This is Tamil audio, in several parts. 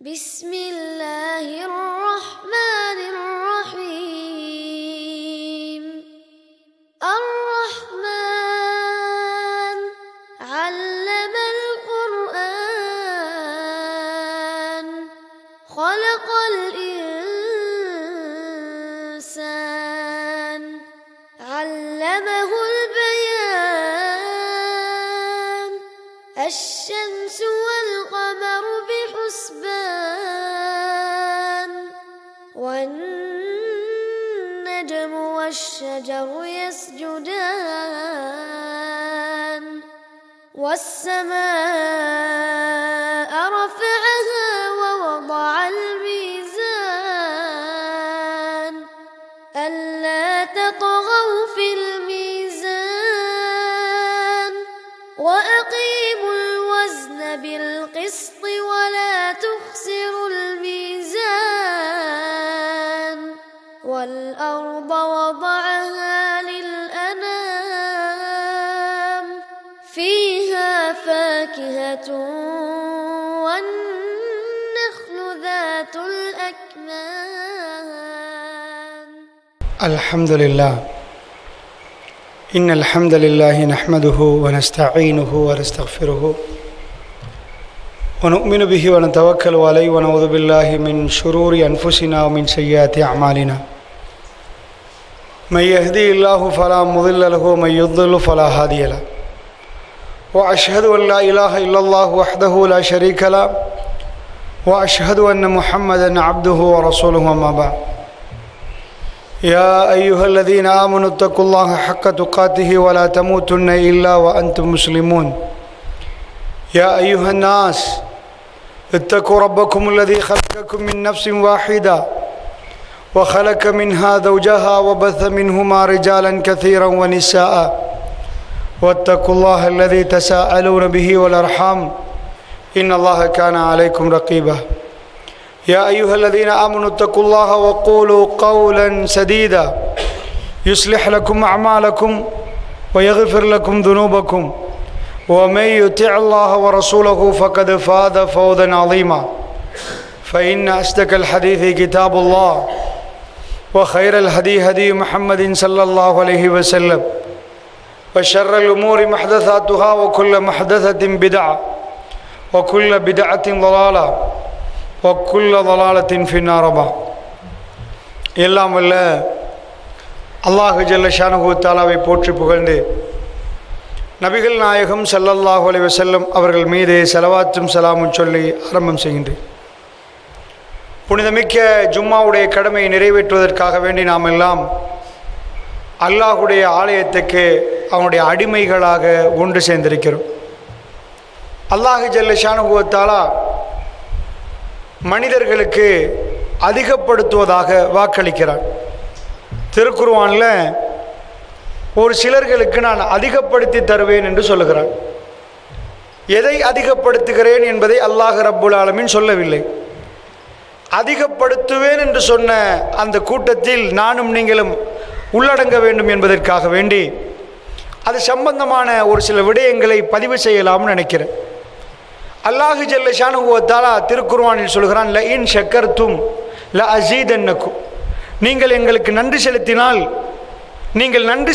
بسم الله الرحمن الرحيم الرحمن علم القرآن خلق الإنسان علمه البيان الشمس والقمر بحسبان والنجم والشجر يسجدان والسماء رفعها ووضع الميزان ألا تطغوا في الميزان وأقيموا الوزن بالقسط ولا تخسروا الميزان والأرض وضعها للأنام فيها فاكهة والنخل ذات الأكمام. الحمد لله. إن الحمد لله نحمده ونستعينه ونستغفره ونؤمن به ونتوكل عليه ونعوذ بالله من شرور أنفسنا ومن سيئات أعمالنا. من يهدي الله فلا مضل له ومن يضلل فلا هادي له. وأشهد أن لا إله إلا الله وحده لا شريك له وأشهد أن محمدا عبده ورسوله أما بعد. يا أيها الذين آمنوا اتقوا الله حق تقاته ولا تموتن إلا وأنتم مسلمون. يا أيها الناس اتقوا ربكم الذي خلقكم من نفس واحدة وخلق منها زوجها وبث منهما رجالا كثيرا ونساء واتقوا الله الذي تساءلون به والأرحام إن الله كان عليكم رقيبا. يا أيها الذين آمنوا اتقوا الله وقولوا قولا سديدا يصلح لكم أعمالكم ويغفر لكم ذنوبكم ومن يطع الله ورسوله فقد فاز فوزا عظيما. فإن أصدق الحديث كتاب الله وخير الهدي هدي محمد صلى الله عليه وسلم وشر الأمور محدثاتها وكل محدثة بدعة وكل بدعة ضلالة وكل ضلالة في النار. எல்லாம் வல்ல அல்லாஹ் ஜல்ல ஷானஹு தஆலாவை போற்றி புகழ்ந்து நபிகள் நாயகம் ஸல்லல்லாஹு அலைஹி வஸல்லம் அவர்கள் மீது ஸலவாத்தும் ஸலாமும் சொல்லி ஆரம்பம் செய்கின்றேன். புனிதமிக்க ஜும்மாவுடைய கடமையை நிறைவேற்றுவதற்காக வேண்டி நாம் எல்லாம் அல்லாஹுடைய ஆலயத்துக்கு அவனுடைய அடிமைகளாக ஒன்று சேர்ந்திருக்கிறோம். அல்லாஹ் ஜல்ல ஷானஹு தஆலா மனிதர்களுக்கு அதிகப்படுத்துவதாக வாக்களிக்கிறான். திருக்குர்ஆனில் ஒரு சிலர்களுக்கு நான் அதிகப்படுத்தி தருவேன் என்று சொல்லுகிறான். எதை அதிகப்படுத்துகிறேன் என்பதை அல்லாஹ் ரப்புல் ஆலமீன் சொல்லவில்லை. அதிகப்படுத்துவேன் என்று சொன்ன அந்த கூட்டத்தில் நானும் நீங்களும் உள்ளடங்க வேண்டும் என்பதற்காக வேண்டி அது சம்பந்தமான ஒரு சில விடயங்களை பதிவு செய்யலாம்னு நினைக்கிறேன். அல்லாஹு ஜல்ல ஷானஹு வ தஆலா திருக்குர்ஆனில் சொல்கிறான், ல இன் ஷக்கர்தும் ல அஸீதன்னக்கும். நீங்கள் எங்களுக்கு நன்றி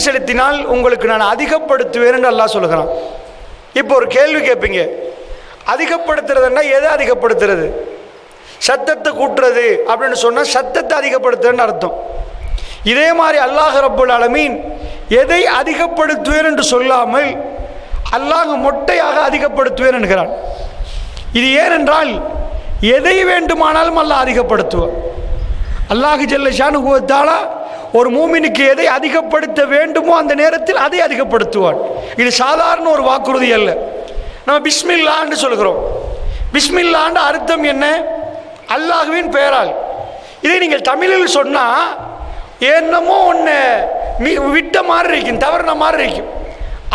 செலுத்தினால் உங்களுக்கு நான் அதிகப்படுத்துவேன் என்று அல்லாஹ் சொல்கிறான். இப்போ ஒரு கேள்வி கேட்பீங்க, அதிகப்படுத்துறதுன்னா எதை அதிகப்படுத்துறது? சத்தத்தை கூட்டுறது அப்படின்னு சொன்னால் சத்தத்தை அதிகப்படுத்துறதுன்னு அர்த்தம். இதே மாதிரி அல்லாஹ் ரப்புல் ஆலமீன் எதை அதிகப்படுத்துவேன் என்று சொல்லாமல் அல்லாஹ் மொட்டையாக அதிகப்படுத்துவேன் என்கிறான். இது ஏனென்றால் எதை வேண்டுமானாலும் அல்லாஹ் அதிகப்படுத்துவார். அல்லாஹ் ஜல்ல ஷானஹு வ தஆலா ஒரு மூமினுக்கு எதை அதிகப்படுத்த வேண்டுமோ அந்த நேரத்தில் அதை அதிகப்படுத்துவார். இது சாதாரண ஒரு வாக்குறுதி அல்ல. நம்ம பிஸ்மில்லான்னு சொல்கிறோம். பிஸ்மில்லான்ற அர்த்தம் என்ன? அல்லாஹ்வின் பெயரால். இதை நீங்கள் தமிழில் சொன்னால் என்னமோ ஒன்று விட்ட மாதிரி இருக்கும், தவறுன மாதிரி இருக்கும்.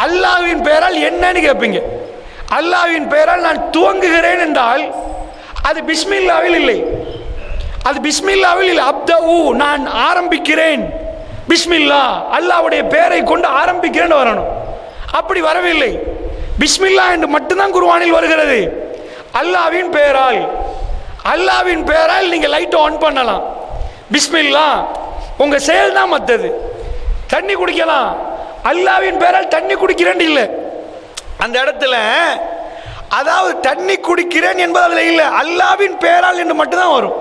அல்லாஹ்வின் பெயரால் என்னன்னு கேட்பீங்க. அல்லாஹ்வின் பெயரால் நான் துவங்குகிறேன் என்றால் அது பிஸ்மில்லாவில் இல்லை. அது பிஸ்மில்லாவில் இல்லை. அப்தஉ, நான் ஆரம்பிக்கிறேன். பிஸ்மில்லா, அல்லாஹ்வுடைய பெயரை கொண்டு ஆரம்பிக்கிறேன்னு வரணும். அப்படி வரவில்லை. பிஸ்மில்லா என்று மட்டும்தான் குர்ஆனில் வருகிறது. அல்லாஹ்வின் பெயரால். அல்லாவின் பெயரால் நீங்கள் லைட்டை ஆன் பண்ணலாம், பிஸ்மில்லா, உங்க செயல் தான் மற்றது. தண்ணி குடிக்கலாம், அல்லாவின் பெயரால் தண்ணி குடிக்கிறேன் இல்லை அந்த இடத்துல, அதாவது தண்ணி குடிக்கிறேன் என்பது அதில் இல்லை, அல்லாவின் பெயரால் என்று மட்டும்தான் வரும்.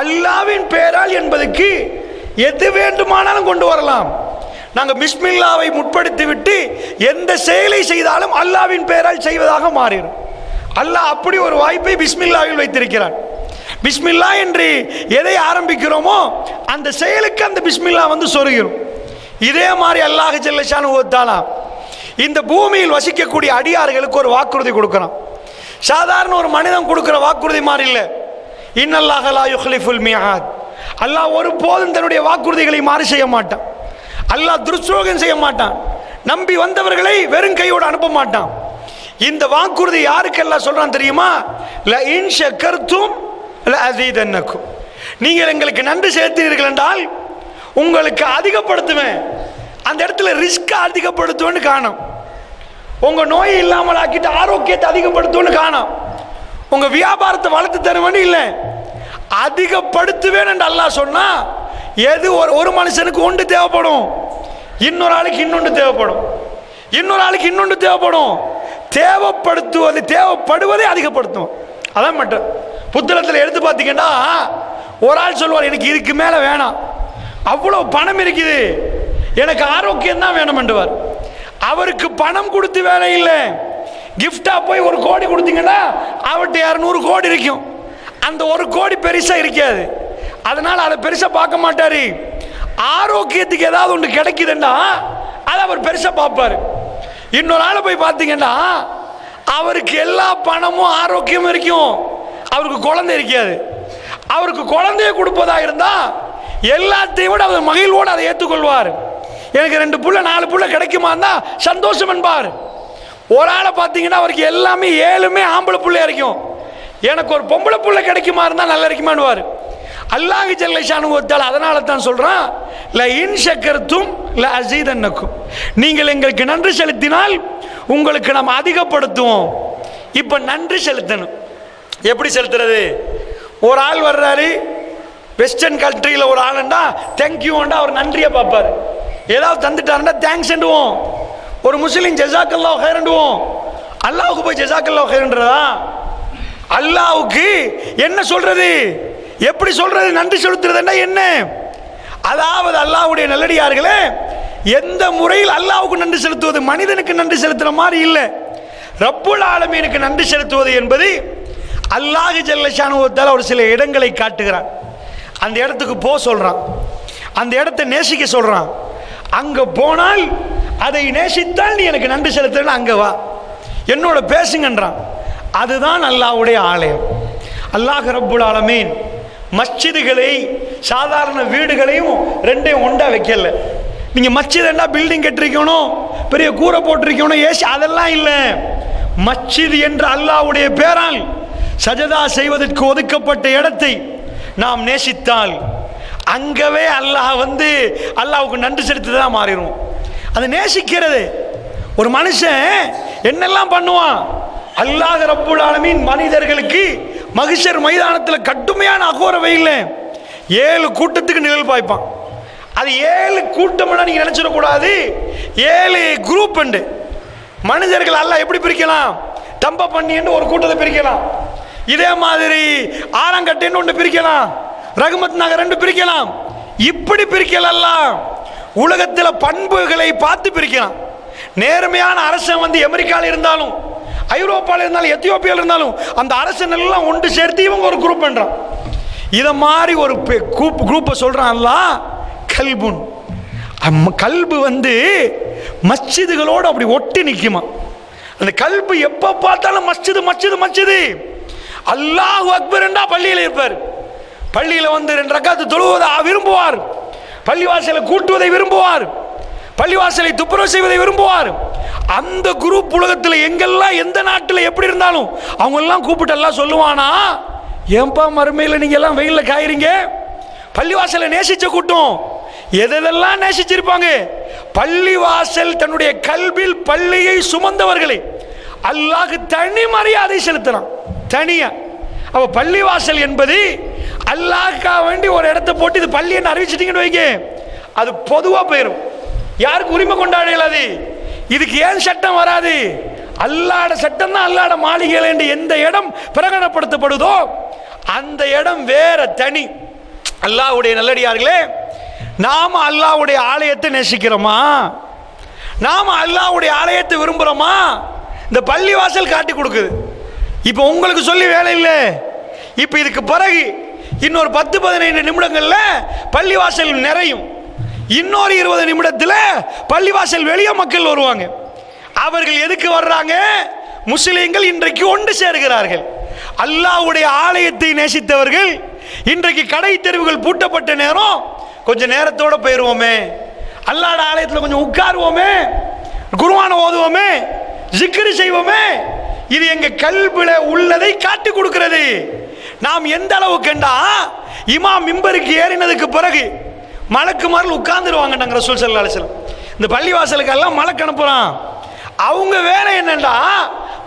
அல்லாவின் பெயரால் என்பதுக்கு எது வேண்டுமானாலும் கொண்டு வரலாம். நாங்கள் பிஸ்மில்லாவை முற்படுத்தி விட்டு எந்த செயலை செய்தாலும் அல்லாவின் பெயரால் செய்வதாக மாறிடும். அல்லாஹ் அப்படி ஒரு வாய்ப்பை பிஸ்மில்லாவில் வைத்திருக்கிறான். பிஸ்மில்லா என்று எதை ஆரம்பிக்கிறோமோ அந்த செயலுக்கு அந்த பிஸ்மில்லா வந்து சொருகிறோம். இதே மாதிரி அல்லாஹ் ஜல்ல ஷானுஹு வ தஆலா இந்த பூமியில் வசிக்கக்கூடிய அடியார்களுக்கு ஒரு வாக்குறுதி கொடுக்குறான். சாதாரண ஒரு மனிதன் கொடுக்குற வாக்குறுதி மாதிரி இல்லை. இன்னல்லாஹ லா யுக்லிஃபுல் மிஆத். அல்லாஹ் ஒருபோதும் தன்னுடைய வாக்குறுதிகளை மாறி செய்ய மாட்டான். அல்லாஹ் துர்சோகம் செய்ய மாட்டான். நம்பி வந்தவர்களை வெறும் கையோடு அனுப்ப மாட்டான். இந்த வாக்குறுதி யாருக்கெல்லாம் சொல்றான் தெரியுமா? ல இன் ஷக்கர்தும் ல அஸீதன்னக்கும். நீங்கள் எங்களுக்கு நன்றி செலுத்தினீர்கள் என்றால் உங்களுக்கு அதிகப்படுத்துவேன். அந்த இடத்துல ரிஸ்க் அதிகப்படுத்துவேன்னு காணும். உங்க நோய் இல்லாமல் ஆக்கிட்டு ஆரோக்கியத்தை அதிகப்படுத்துவேன்னு காணும். உங்க வியாபாரத்தை வளர்த்து தருவேன்னு இல்லை, அதிகப்படுத்துவேன் என்று அல்லாஹ் சொன்னா எது ஒரு மனுஷனுக்கு ஒன்று தேவைப்படும், இன்னொரு ஆளுக்கு இன்னொன்று தேவைப்படும், இன்னொரு ஆளுக்கு இன்னொன்று தேவைப்படும். தேவைப்படுவதை அதிகப்படுத்தும். அதான் மட்டும் புத்தகத்தில் எடுத்து பார்த்தீங்கன்னா ஒரு ஆள் சொல்லுவார், எனக்கு இதுக்கு மேலே வேணாம், அவ்வளோ பணம் இருக்குது, எனக்கு ஆரோக்கியம் தான் வேணும் என்றுவார். அவருக்கு பணம் கொடுத்து வேலை இல்லை, கிஃப்டா போய் 1 கோடி கொடுத்தீங்கன்னா அவர்கிட்ட 200 கோடி இருக்கும். அந்த 1 கோடி பெருசா இருக்காது, அதனால அதை பெருசா பார்க்க மாட்டாரு. ஆரோக்கியத்துக்கு ஏதாவது ஒன்று கிடைக்குதுன்னா அதை அவர் பெருசா பார்ப்பாரு. இன்னொரு ஆளை போய் பார்த்தீங்கன்னா அவருக்கு எல்லா பணமும் ஆரோக்கியமும் இருக்கும், அவருக்கு குழந்தை இருக்காது. அவருக்கு குழந்தைய கொடுப்பதா இருந்தா எல்லாத்தையும் விட அவர் மகிழ்வோடு அதை ஏற்றுக்கொள்வார். எனக்கு 2 புள்ள 4 புள்ள கிடைக்குமா இருந்தா சந்தோஷம் என்பார். ஒரு ஆளை பார்த்தீங்கன்னா அவருக்கு எல்லாமே 7மே ஆம்பளை பிள்ளையா இருக்கும், எனக்கு ஒரு பொம்பளை புள்ள கிடைக்குமா இருந்தா நல்லா இருக்குமான்னுவார். அல்லாஹ் ஜல்ல ஷானுஹு வ தஆலா அதனால தான் சொல்றான், ல இன் ஷக்கர்தும் ல அஸீதன்னக்கும். நீங்கள் எங்களுக்கு நன்றி செலுத்தினால் உங்களுக்கு நாம் அதிகப்படுத்துவோம். இப்ப நன்றி செலுத்தணும். எப்படி செலுத்துறது? ஒரு ஆள் வர்றாரு, வெஸ்டர்ன் கண்ட்ரியில் ஒரு ஆளுண்டா தேங்க்யூண்டா அவர் நன்றியை பார்ப்பார். ஏதாவது தந்துட்டாருண்டா தேங்க்ஸ் என்றுவோம். ஒரு முஸ்லீம் ஜஸாக்கல்லாஹு ஹைரண்டுவோம். அல்லாஹ்வுக்கு போய் ஜஸாக்கல்லாஹு ஹைரன்றதா? அல்லாஹ்வுக்கு என்ன சொல்றது, எப்படி சொல்றது? நன்றி செலுத்துறதுன்னா என்ன? அதாவது அல்லாஹ்வுடைய நல்லடியார்களே, எந்த முறையில் அல்லாஹ்வுக்கு நன்றி செலுத்துவது மனிதனுக்கு நன்றி செலுத்துற மாதிரி இல்லை, ரப்புல் ஆலமீனுக்கு நன்றி செலுத்துவது என்பது அல்லாஹ் ஜல்ல ஷானுஹு வ தஆலா ஒரு சில இடங்களை காட்டுகிறான். அந்த இடத்துக்கு போ சொல்றான், அந்த இடத்தை நேசிக்க சொல்றான். அங்க போனால் அதை நேசித்தால் நீ எனக்கு நன்றி செலுத்துறேன்னு அங்க வா, என்னோட பேசுங்கன்றான். அதுதான் அல்லாஹ்வுடைய ஆலயம். அல்லாஹ் ரப்புல் ஆலமீன் மஸ்ஜிதுகளை சாதாரண வீடுகளையும் ரெண்டையும் ஒண்டா வைக்கல. நீங்க மஸ்ஜித்னா பில்டிங் கட்டிருக்கணும், பெரிய கூரை போட்டிருக்கணும், ஏசி, அதெல்லாம் இல்லை. மஸ்ஜித் என்ற அல்லாஹ்வுடைய பேரால் சஜதா செய்வதற்கு ஒதுக்கப்பட்ட இடத்தை நாம் நேசித்தால் அங்கவே அல்லாஹ் வந்து அல்லாஹ்வுக்கு நன்றி செலுத்திதான் மாறிடும். அது நேசிக்கிறது. ஒரு மனுஷன் என்னெல்லாம் பண்ணுவான்? அல்லாஹ் ரப்புல் ஆலமீன் மனிதர்களுக்கு மஹ்ஷர் மைதானத்தில் கடுமையான அகோர வெயில்ல 7 கூட்டத்துக்கு நிழல் பாய்ப்பான். அது 7 கூட்டம்னா நீங்க நினைச்சிடக்கூடாது, 7 குரூப் உண்டு. மனிதர்கள் அல்லாஹ் எப்படி பிரிக்கலாம்? தம்ப பண்ணி என்று ஒரு கூட்டத்தை பிரிக்கலாம், இதே மாதிரி ஆலங்கட்டின்னு ஒன்று பிரிக்கலாம், ரஹ்மத் நகர் என்று பிரிக்கலாம். இப்படி பிரிக்கலாம். உலகத்தில் பண்புகளை பார்த்து பிரிக்கலாம். நேர்மையான அரசன் வந்து அமெரிக்காவில் இருந்தாலும், ஐரோப்பாவில் இருந்தாலும், எத்தியோப்பியாவில் இருந்தாலும் அந்த அரசன் எல்லாம் ஒன்று சேர்த்து இவங்க ஒரு குரூப் பண்றான். இதை மாதிரி ஒரு குரூப்பை சொல்றான் அல்லாஹ் கல்புன். கல்பு வந்து மஸ்ஜிதுகளோடு அப்படி ஒட்டி நிற்குமா. அந்த கல்பு எப்ப பார்த்தாலும் மஸ்ஜிது மஸ்ஜிது மஸ்ஜிது. அல்லாஹ் அக்பர் என்றா பள்ளியில் இருப்பார். பள்ளியில் வந்து 2 ரக்காத்து தொழுவதை விரும்புவார், பள்ளிவாசலை கூட்டுவதை விரும்புவார், பள்ளிவாசலை துப்புரவு செய்வதை விரும்புவார். அந்த குரூப் உலகத்தில் எங்கெல்லாம் எந்த நாட்டில் எப்படி இருந்தாலும் அவங்க எல்லாம் கூப்பிட்டு எல்லாம் சொல்லுவானா, ஏன்பா மறுமையில் நீங்க எல்லாம் வெயில்ல காயிறீங்க? பள்ளிவாசலை நேசிச்ச கூட்டம் எதெல்லாம் நேசிச்சிருப்பாங்க? பள்ளிவாசல் தன்னுடைய கல்பில் பள்ளியை சுமந்தவர்களை அல்லாஹ் தனி மரியாதை செலுத்தலாம். தனியா அப்ப பள்ளிவாசல் என்பது அல்லாஹ்க்காக வேண்டி ஒரு இடத்தை போட்டு இது பள்ளி என்று அறிவிச்சிட்டீங்கன்னு வைங்க, அது பொதுவாக போயிடும், யாருக்கு உரிமை கொண்டாடலாது. இதுக்கு ஏன் சட்டம் வராது? அல்லாஹ்வுடைய சட்டம் தான் அல்லாஹ்வுடைய மாளிகையில் என்று எந்த இடம் பிரகடனப்படுத்தப்படுதோ அந்த இடம் வேற தனி. அல்லாஹ்வுடைய நல்லடியார்களே, நாம அல்லாஹ்வுடைய ஆலயத்தை நேசிக்கிறோமா? நாம அல்லாஹ்வுடைய ஆலயத்தை விரும்புகிறோமா? இந்த பள்ளிவாசல் காட்டி கொடுக்குது. இப்போ உங்களுக்கு சொல்லி வேலை இல்லை. இப்போ இதுக்கு பிறகு இன்னொரு 10-15 நிமிடங்கள்ல பள்ளிவாசல் நிறையும். இன்னொரு 20 நிமிடத்தில் பள்ளிவாசல் வெளியே மக்கள் வருவாங்க. அவர்கள் எதுக்கு வர்றாங்க? முஸ்லிம்கள் இன்றைக்கு ஒன்று சேர்கிறார்கள். அல்லாஹ்வுடைய ஆலயத்தை நேசித்தவர்கள் இன்றைக்கு கடை தெருவுகள் பூட்டப்பட்ட நேரம் கொஞ்சம் நேரத்தோட போயிடுவோமே, அல்லாஹ்வுடைய ஆலயத்தில் கொஞ்சம் உட்காருவோமே, குர்ஆனை ஓதுவோமே, ஜிக்ர் செய்வோமே, இது எங்க கல்வில உள்ளதை காட்டி கொடுக்கிறது. நாம் எந்த அளவுக்குண்டா இமாம் மிம்பருக்கு ஏறினதுக்கு பிறகு மலக்குமார்கள் உட்கார்ந்துருவாங்க. ரசூல் ஸல்லல்லாஹு அலைஹி வஸல்லம் இந்த பள்ளிவாசலுக்கு எல்லாம் மலக்கு அனுப்புறான். அவங்க வேலை என்னன்னா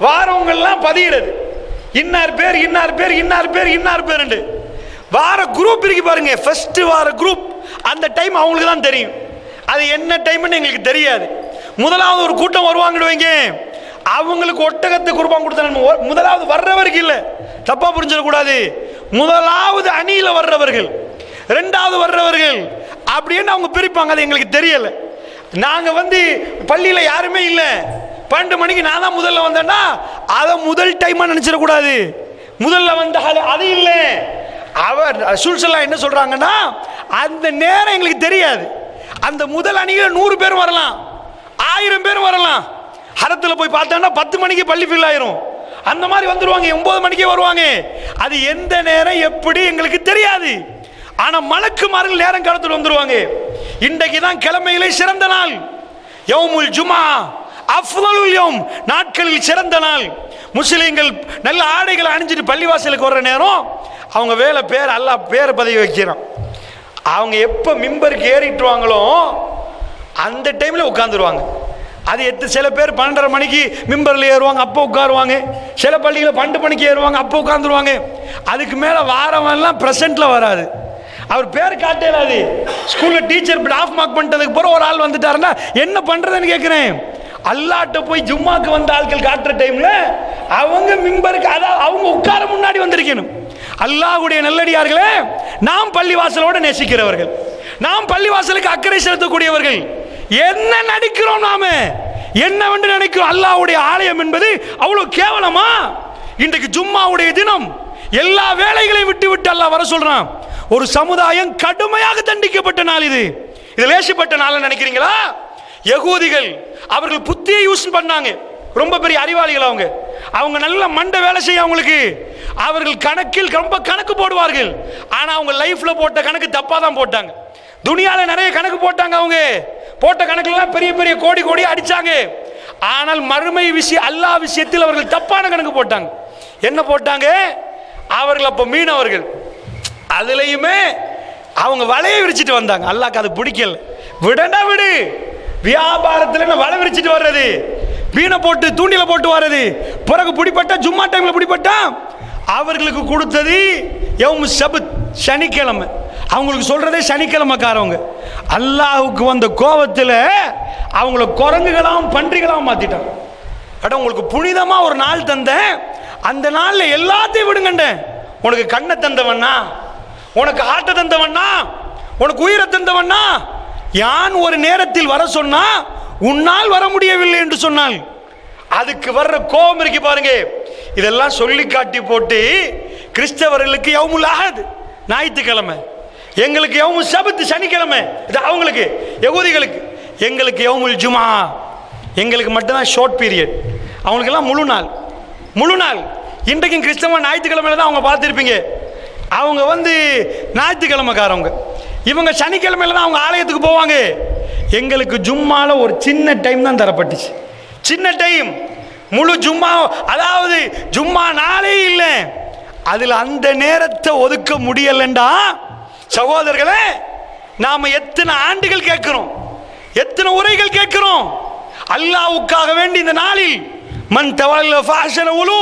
வாரவங்க எல்லாம் பதியிறது, இன்னார் பேர் இன்னார் பேர் இன்னார் பேர் இன்னார் பேர். வார குரூப் இருக்கு பாருங்க, ஃபர்ஸ்ட் வார குரூப், அந்த டைம் அவங்களுக்கு தான் தெரியும். அது என்ன டைம்னு எங்களுக்கு தெரியாது. முதலாவது ஒரு கூட்டம் வருவாங்கன்னு வைங்க, அவங்களுக்கு ஒட்டகத்தை குர்பான் கொடுத்த முதலாவது வர்றவருக்கு இல்லை, தப்பா புரிஞ்சிடக்கூடாது. முதலாவது அணியில வர்றவர்கள், ரெண்டாவது வர்றவர்கள் அப்படின்னு அவங்க பிரிப்பாங்க. அது எங்களுக்கு தெரியல. நாங்க பள்ளியில யாருமே இல்லை, 12 மணிக்கு நான் தான் முதல்ல வந்தேன்னா அதை முதல் டைமா நினைச்சிடக்கூடாது. முதல்ல வந்த அது இல்லை. அவர் ரசூல் ஸல்லல்லாஹு என்ன சொல்றாங்கன்னா, அந்த நேரம் எங்களுக்கு தெரியாது. அந்த முதல் அணியில 100 பேர் வரலாம், 1000 பேர் வரலாம். ஹரத்தில் போய் பார்த்தோம்னா 10 மணிக்கு பள்ளி ஃபில் ஆயிரும். அந்த மாதிரி வந்துருவாங்க, 9 மணிக்கே வருவாங்க. அது எந்த நேரம் எப்படி எங்களுக்கு தெரியாது. ஆனா மலக்குமார்கள் நேரம் காலத்தில் வந்துருவாங்க. இன்றைக்கு தான் கிழமையிலே சிறந்த நாள், யௌமுல் ஜுமா அஃதலுல் யௌம், நாட்களில் சிறந்த நாள். முஸ்லிம்கள் நல்ல ஆடைகளை அணிஞ்சிட்டு பள்ளிவாசலுக்கு வர்ற நேரம் அவங்க வேலை பேர் அல்லாஹ் பேர் பதவி வைக்கிறான். அவங்க எப்போ மிம்பருக்கு ஏறிட்டுவாங்களோ அந்த டைமில் உட்காந்துருவாங்க. அது சில பேர் 12:30 மணிக்கு மிம்பரில் ஏறுவாங்க, அப்போ உட்காருவாங்க. சில பள்ளியில் 12 மணிக்கு ஏறுவாங்க, அப்போ உட்காந்துருவாங்க. அதுக்கு மேலே வாரவெல்லாம் ப்ரெசென்ட்டில் வராது, அவர் பேர் காட்டலாது. ஸ்கூலில் டீச்சர் ஆஃப் மார்க் பண்ணிட்டதுக்கு பிறகு ஒரு ஆள் வந்துட்டாருன்னா என்ன பண்ணுறதுன்னு கேட்குறேன். அல்லாட்ட போய் ஜும்மாக்கு வந்த ஆட்கள் காட்டுற டைமில் அவங்க மிம்பருக்கு, அதாவது அவங்க உட்கார முன்னாடி வந்திருக்கணும். அல்லாஹ்வுடைய நல்லடியார்களே, நாம் பள்ளிவாசலோடு நேசிக்கிறவர்கள், நாம் பள்ளிவாசலுக்கு அக்கறை செலுத்தக்கூடியவர்கள். என்ன நடிக்கிறோம் நாம, என்னவென்று நினைக்கிறோம்? அல்லாஹ்வுடைய ஆலயம் என்பது அவ்வளவு கேவலமா? இன்றைக்கு ஜும்மாவுடைய தினம், எல்லா வேலைகளையும் விட்டு விட்டு அல்லாஹ் வர சொல்றான். ஒரு சமுதாயம் கடுமையாக தண்டிக்கப்பட்ட நாள் இது. இது லேசிப்பட்ட நாள் நினைக்கிறீங்களா? யகூதிகள் அவர்கள் புத்தியை யூஸ் பண்ணாங்க. ரொம்ப பெரிய அறிவாளிகள் அவங்க. அவங்க நல்ல மண்டை வேலை செய்ய அவங்களுக்கு. அவர்கள் கணக்கில் ரொம்ப கணக்கு போடுவார்கள். ஆனா அவங்க லைஃப்ல போட்ட கணக்கு தப்பா தான் போட்டாங்க. துனியால நிறைய கணக்கு போட்டாங்க. அவங்க போட்ட கணக்குலாம் பெரிய பெரிய கோடி கோடி அடிச்சாங்க. ஆனால் மறுமை விஷயம், அல்லாஹ் விஷயத்தில் அவர்கள் தப்பான கணக்கு போட்டாங்க. என்ன போட்டாங்க? அவர்கள் அப்ப மீனவர்கள், அதுலயுமே அவங்க வலையை விரிச்சிட்டு வந்தாங்க. அல்லாஹ்க்கு அது பிடிக்கல. விடனா விடு, வியாபாரத்தில் வலை விரிச்சிட்டு வர்றது, மீனை போட்டு தூண்டில போட்டு வர்றது, பிறகு பிடிப்பட்டா ஜும்மா டைம்ல பிடிப்பட்டா அவர்களுக்கு கொடுத்தது யௌமு சபத், சனிக்கிழமை. அவங்களுக்கு சொல்றதே சனிக்கிழமைக்காரவங்க. அல்லாஹ்வுக்கு வந்த கோபத்தில் அவங்கள குரங்குகளாம் பன்றிகளாம் மாத்திட்டாங்க. அட, உங்களுக்கு புனிதமா ஒரு நாள் தந்தேன், அந்த நாள்ல எல்லாத்தையும் விடுங்கண்ட. உனக்கு கண்ணை தந்தவண்ணா, உனக்கு ஆட்டை தந்தவண்ணா, உனக்கு உயிரை தந்தவண்ணா, யான் ஒரு நேரத்தில் வர சொன்னா உன்னால் வர முடியவில்லை என்று சொன்னால் அதுக்கு வர்ற கோபம் இருக்கு பாருங்க. இதெல்லாம் சொல்லி காட்டி போட்டு கிறிஸ்தவர்களுக்கு யௌமுல் அஹத் ஞாயிற்றுக்கிழமை, எங்களுக்கு யௌமு சபத் சனிக்கிழமை, இது அவங்களுக்கு யகூதிகளுக்கு. எங்களுக்கு யௌமுல் ஜுமா, எங்களுக்கு மட்டும்தான் ஷார்ட் பீரியட், அவங்களுக்கெல்லாம் முழு நாள். முழு நாள். இன்றைக்கும் கிறிஸ்தவ ஞாயிற்றுக்கிழமையில தான் அவங்க பார்த்துருப்பீங்க. அவங்க ஞாயிற்றுக்கிழமைக்காரவங்க, இவங்க சனிக்கிழமையில தான் அவங்க ஆலயத்துக்கு போவாங்க. எங்களுக்கு ஜும்மால ஒரு சின்ன டைம் தான் தரப்பட்டுச்சு, சின்ன டைம். முழு ஜும்மா, அதாவது ஜும்மா நாளே இல்லை, அதில் அந்த நேரத்தை ஒதுக்க முடியலண்டா சகோதரர்களே, நாம எத்தனை ஆண்டுகள் கேட்கிறோம், எத்தனை உரைகள் கேட்கிறோம். அல்லாஹ்வுக்காக வேண்டி இந்த நாளில் மன் தவல்ல ஃபாஷன உலு,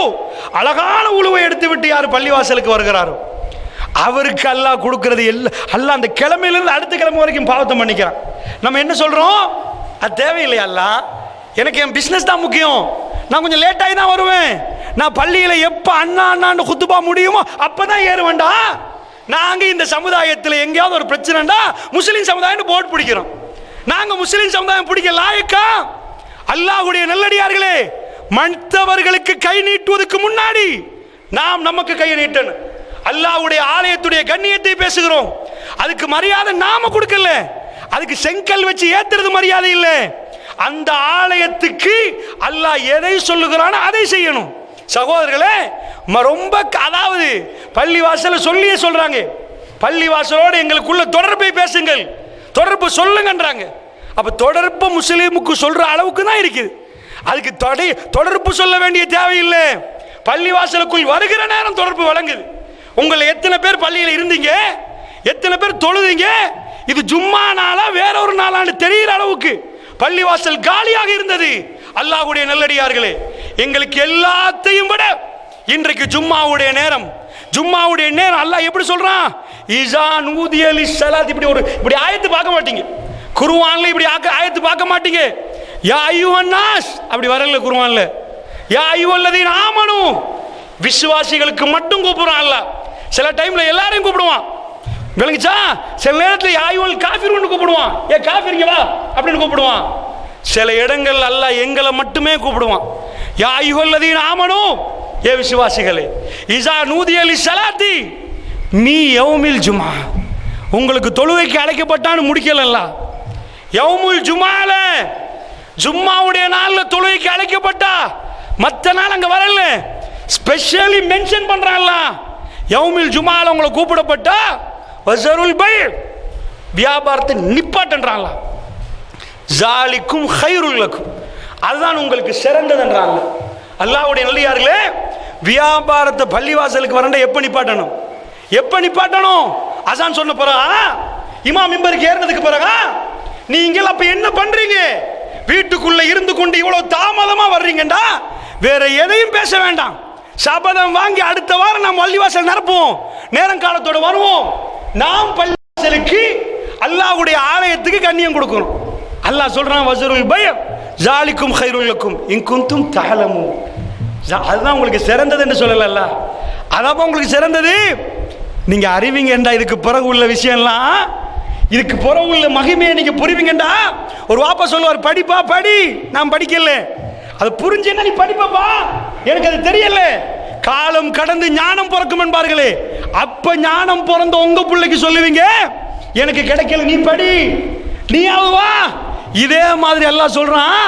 அழகான உழுவை எடுத்து விட்டு யார் பள்ளிவாசலுக்கு வருகிறாரோ அவருக்கு அல்லாஹ் கொடுக்கிறது அல்லாஹ் அந்த கிழமையிலிருந்து அடுத்த கிழமை வரைக்கும் பாவத்தை மன்னிக்கிறான். நம்ம என்ன சொல்றோம்? அது தேவையில்லையா? அல்லாஹ் எனக்கு என் பிஸ்னஸ் தான் முக்கியம், நான் கொஞ்சம் லேட்டாகி தான் வருவேன், நான் பள்ளியில் எப்போ அண்ணான்னு குத்துபா முடியுமோ அப்போ தான் ஏறுவேண்டா. நாங்கள் இந்த சமுதாயத்தில் எங்கேயாவது ஒரு பிரச்சனைண்டா முஸ்லீம் சமுதாயம் போட் பிடிக்கிறோம். நாங்கள் முஸ்லீம் சமுதாயம் பிடிக்க லாயக்கா? அல்லாஹ்வுடைய நல்லடியார்களே, மற்றவர்களுக்கு கை நீட்டுவதற்கு முன்னாடி நாம் நமக்கு கையை நீட்டணும். அல்லாஹ்வுடைய ஆலயத்துடைய கண்ணியத்தை பேசுகிறோம், அதுக்கு மரியாதை நாம கொடுக்கல, அதுக்கு செங்கல் வச்சு ஏத்துறது மரியாதை இல்லை. அந்த ஆலயத்துக்கு அல்லாஹ் எதை சொல்லுகிறானோ அதை செய்யணும். சகோதரர்களே, ரொம்ப அதாவது பள்ளிவாசல சொல்லியே சொல்றாங்க, பள்ளிவாசலோடு எங்களுக்குள்ள தொடர்பை பேசுங்கள், தொடர்பு சொல்லுங்கன்றாங்க. அப்ப தொடர்பு முஸ்லீமுக்கு சொல்ற அளவுக்கு தான் இருக்குது. அதுக்கு தொடர்பு சொல்ல வேண்டிய தேவையில்லை. பள்ளிவாசலுக்குள் வருகிற நேரம் தொடர்பு வழங்குது. உங்களை எத்தனை பேர் பள்ளியில் இருந்தீங்க, எத்தனை பேர் தொழுதீங்க, இது ஜும்மா நாளா வேற ஒரு நாளான்னு தெரிகிற அளவுக்கு பள்ளிவாசல் காலியாக இருந்தது. அல்லாஹ்வுடைய நல்லடியார்களே, எங்களுக்கு எல்லாத்தையும் விட இன்றைக்கு ஜும்மாவுடைய நேரம், ஜும்மாவுடைய நேரம் அல்லாஹ் எப்படி சொல்றான்? இஸா நூதிய லிஸ்ஸலாத். இப்படி ஆயத்து பார்க்க மாட்டீங்க குர்ஆன்ல, இப்படி ஆயத்து பார்க்க மாட்டீங்க. யா அய்யுஹன் நாஸ் அப்படி வரல குர்ஆன்ல. யா அய்யுஹல்லதீன ஆமனு, விசுவாசிகளுக்கு மட்டும் கூப்பிடுறான் அல்லாஹ். சில டைம்ல எல்லாரையும் கூப்பிடுவான், விளங்குச்சா? சில நேரத்தில் யா அய்யுஹல் காஃபிரூன்னு கூப்பிடுவான், ஏ காஃபிருங்க வா அப்படின்னு கூப்பிடுவான். சில இடங்கள் அல்லாஹ் எங்களை மட்டுமே கூப்பிடுவான். யா அய்யுஹல்லதீன ஆமனு, ஏ விசுவாசிகளே, இஸா நூதிய லிஸ்ஸலாத்தி மீ யௌமில் ஜும்ஆ, உங்களுக்கு தொழுகைக்கு அழைக்கப்பட்டான்னு முடிக்கல. யௌமுல் ஜும்ஆல, ஜும்மாவுடைய நாள்ல தொழுகைக்கு அழைக்கப்பட்டா, மற்ற நாள் அங்க வரல, ஸ்பெஷலி மென்ஷன் பண்றான்ல. யௌமில் ஜும்ஆல உங்களை கூப்பிடப்பட்டா வஸருல் பை, வியாபாரத்தை நிப்பாட்டன்றான்ல. ஜாலிக்கும் கைருல் லக்கும், அதுதான் உங்களுக்கு சிறந்ததுன்றாங்க. அல்லாஹ்வுடைய நல்லடியார்களே, வியாபாரத்தை பள்ளிவாசலுக்கு வரண்ட எப்ப நிப்பாட்டணும்? எப்ப நிப்பாட்டணும்? அசான் சொன்ன பிறகா, இமாம் மிம்பருக்கு ஏறினதுக்கு பிறகா? நீங்கள் அப்ப என்ன பண்றீங்க? வீட்டுக்குள்ள இருந்து கொண்டு இவ்வளவு தாமதமா வர்றீங்கடா, வேற எதையும் பேச வேண்டாம். சபதம் வாங்கி அடுத்த வாரம் நாம் பள்ளிவாசல் நிரப்புவோம், நேரம் காலத்தோட வருவோம். நாம் பள்ளிவாசலுக்கு அல்லாஹ்வுடைய ஆலயத்துக்கு கண்ணியம் கொடுக்கணும். அல்லாஹ் சொல்றான் வஸருல் பை ஜாலிக்கும் கைருல் லக்கும் இன் குன்தும் தஅலமூன். அதுதான் உங்களுக்கு சிறந்தது என்று சொல்லல. அதான் உங்களுக்கு சிறந்தது. நீங்க அறிவீங்கடா, இதுக்கு பிறகு உள்ள விஷயம்லாம், இதுக்கு பிறகு உள்ள மகிமையை நீங்க புரிவீங்கடா. ஒரு வாப்பா சொல்லுவார், படிப்பா படி, நான் படிக்கல, அது புரிஞ்சுன்னா நீ படிப்பா, எனக்கு அது தெரியல. காலம் கடந்து ஞானம் பிறக்கும் என்பார்களே, அப்ப ஞானம் பிறந்த உங்க பிள்ளைக்கு சொல்லுவீங்க, எனக்கு கிடைக்கல, நீ படி, நீ வா. இதே மாதிரி எல்லாம் சொல்றான்,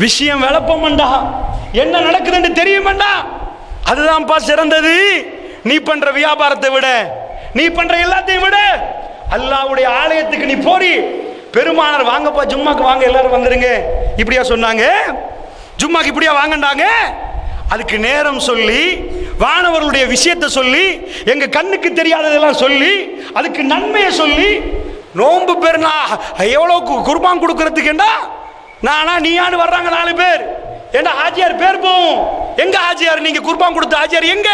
விஷயம் விளப்பம்டா, என்ன நடக்குதுன்னு தெரியுமாண்டா, அதுதான்ப்பா சிறந்தது. நீ பண்ற வியாபாரத்தை விட, நீ பண்ற எல்லாத்தையும் விட அல்லாஹ்வுடைய ஆலயத்துக்கு நீ போறி. பெருமானார் வாங்கப்பா ஜும்மாக்கு வாங்க, எல்லாரும் வந்துருங்க, இப்படியா சொன்னாங்க? ஜும்மாக்கு இப்படியா வாங்கண்டாங்க? அதுக்கு நேரம் சொல்லி, வானவர்களுடைய விஷயத்தை சொல்லி, எங்க கண்ணுக்கு தெரியாததெல்லாம் சொல்லி, அதுக்கு நன்மையை சொல்லி, நோன்பு பெருனா எவ்வளவு குர்பான் கொடுக்கறதுக்குண்டா நானா நீயான்னு வர்றாங்க 4 பேர். ஏண்டா ஆஜியார் பேர் போகும், எங்க ஆஜியார்? நீங்க குர்பான் கொடுத்த ஆஜியார் எங்க?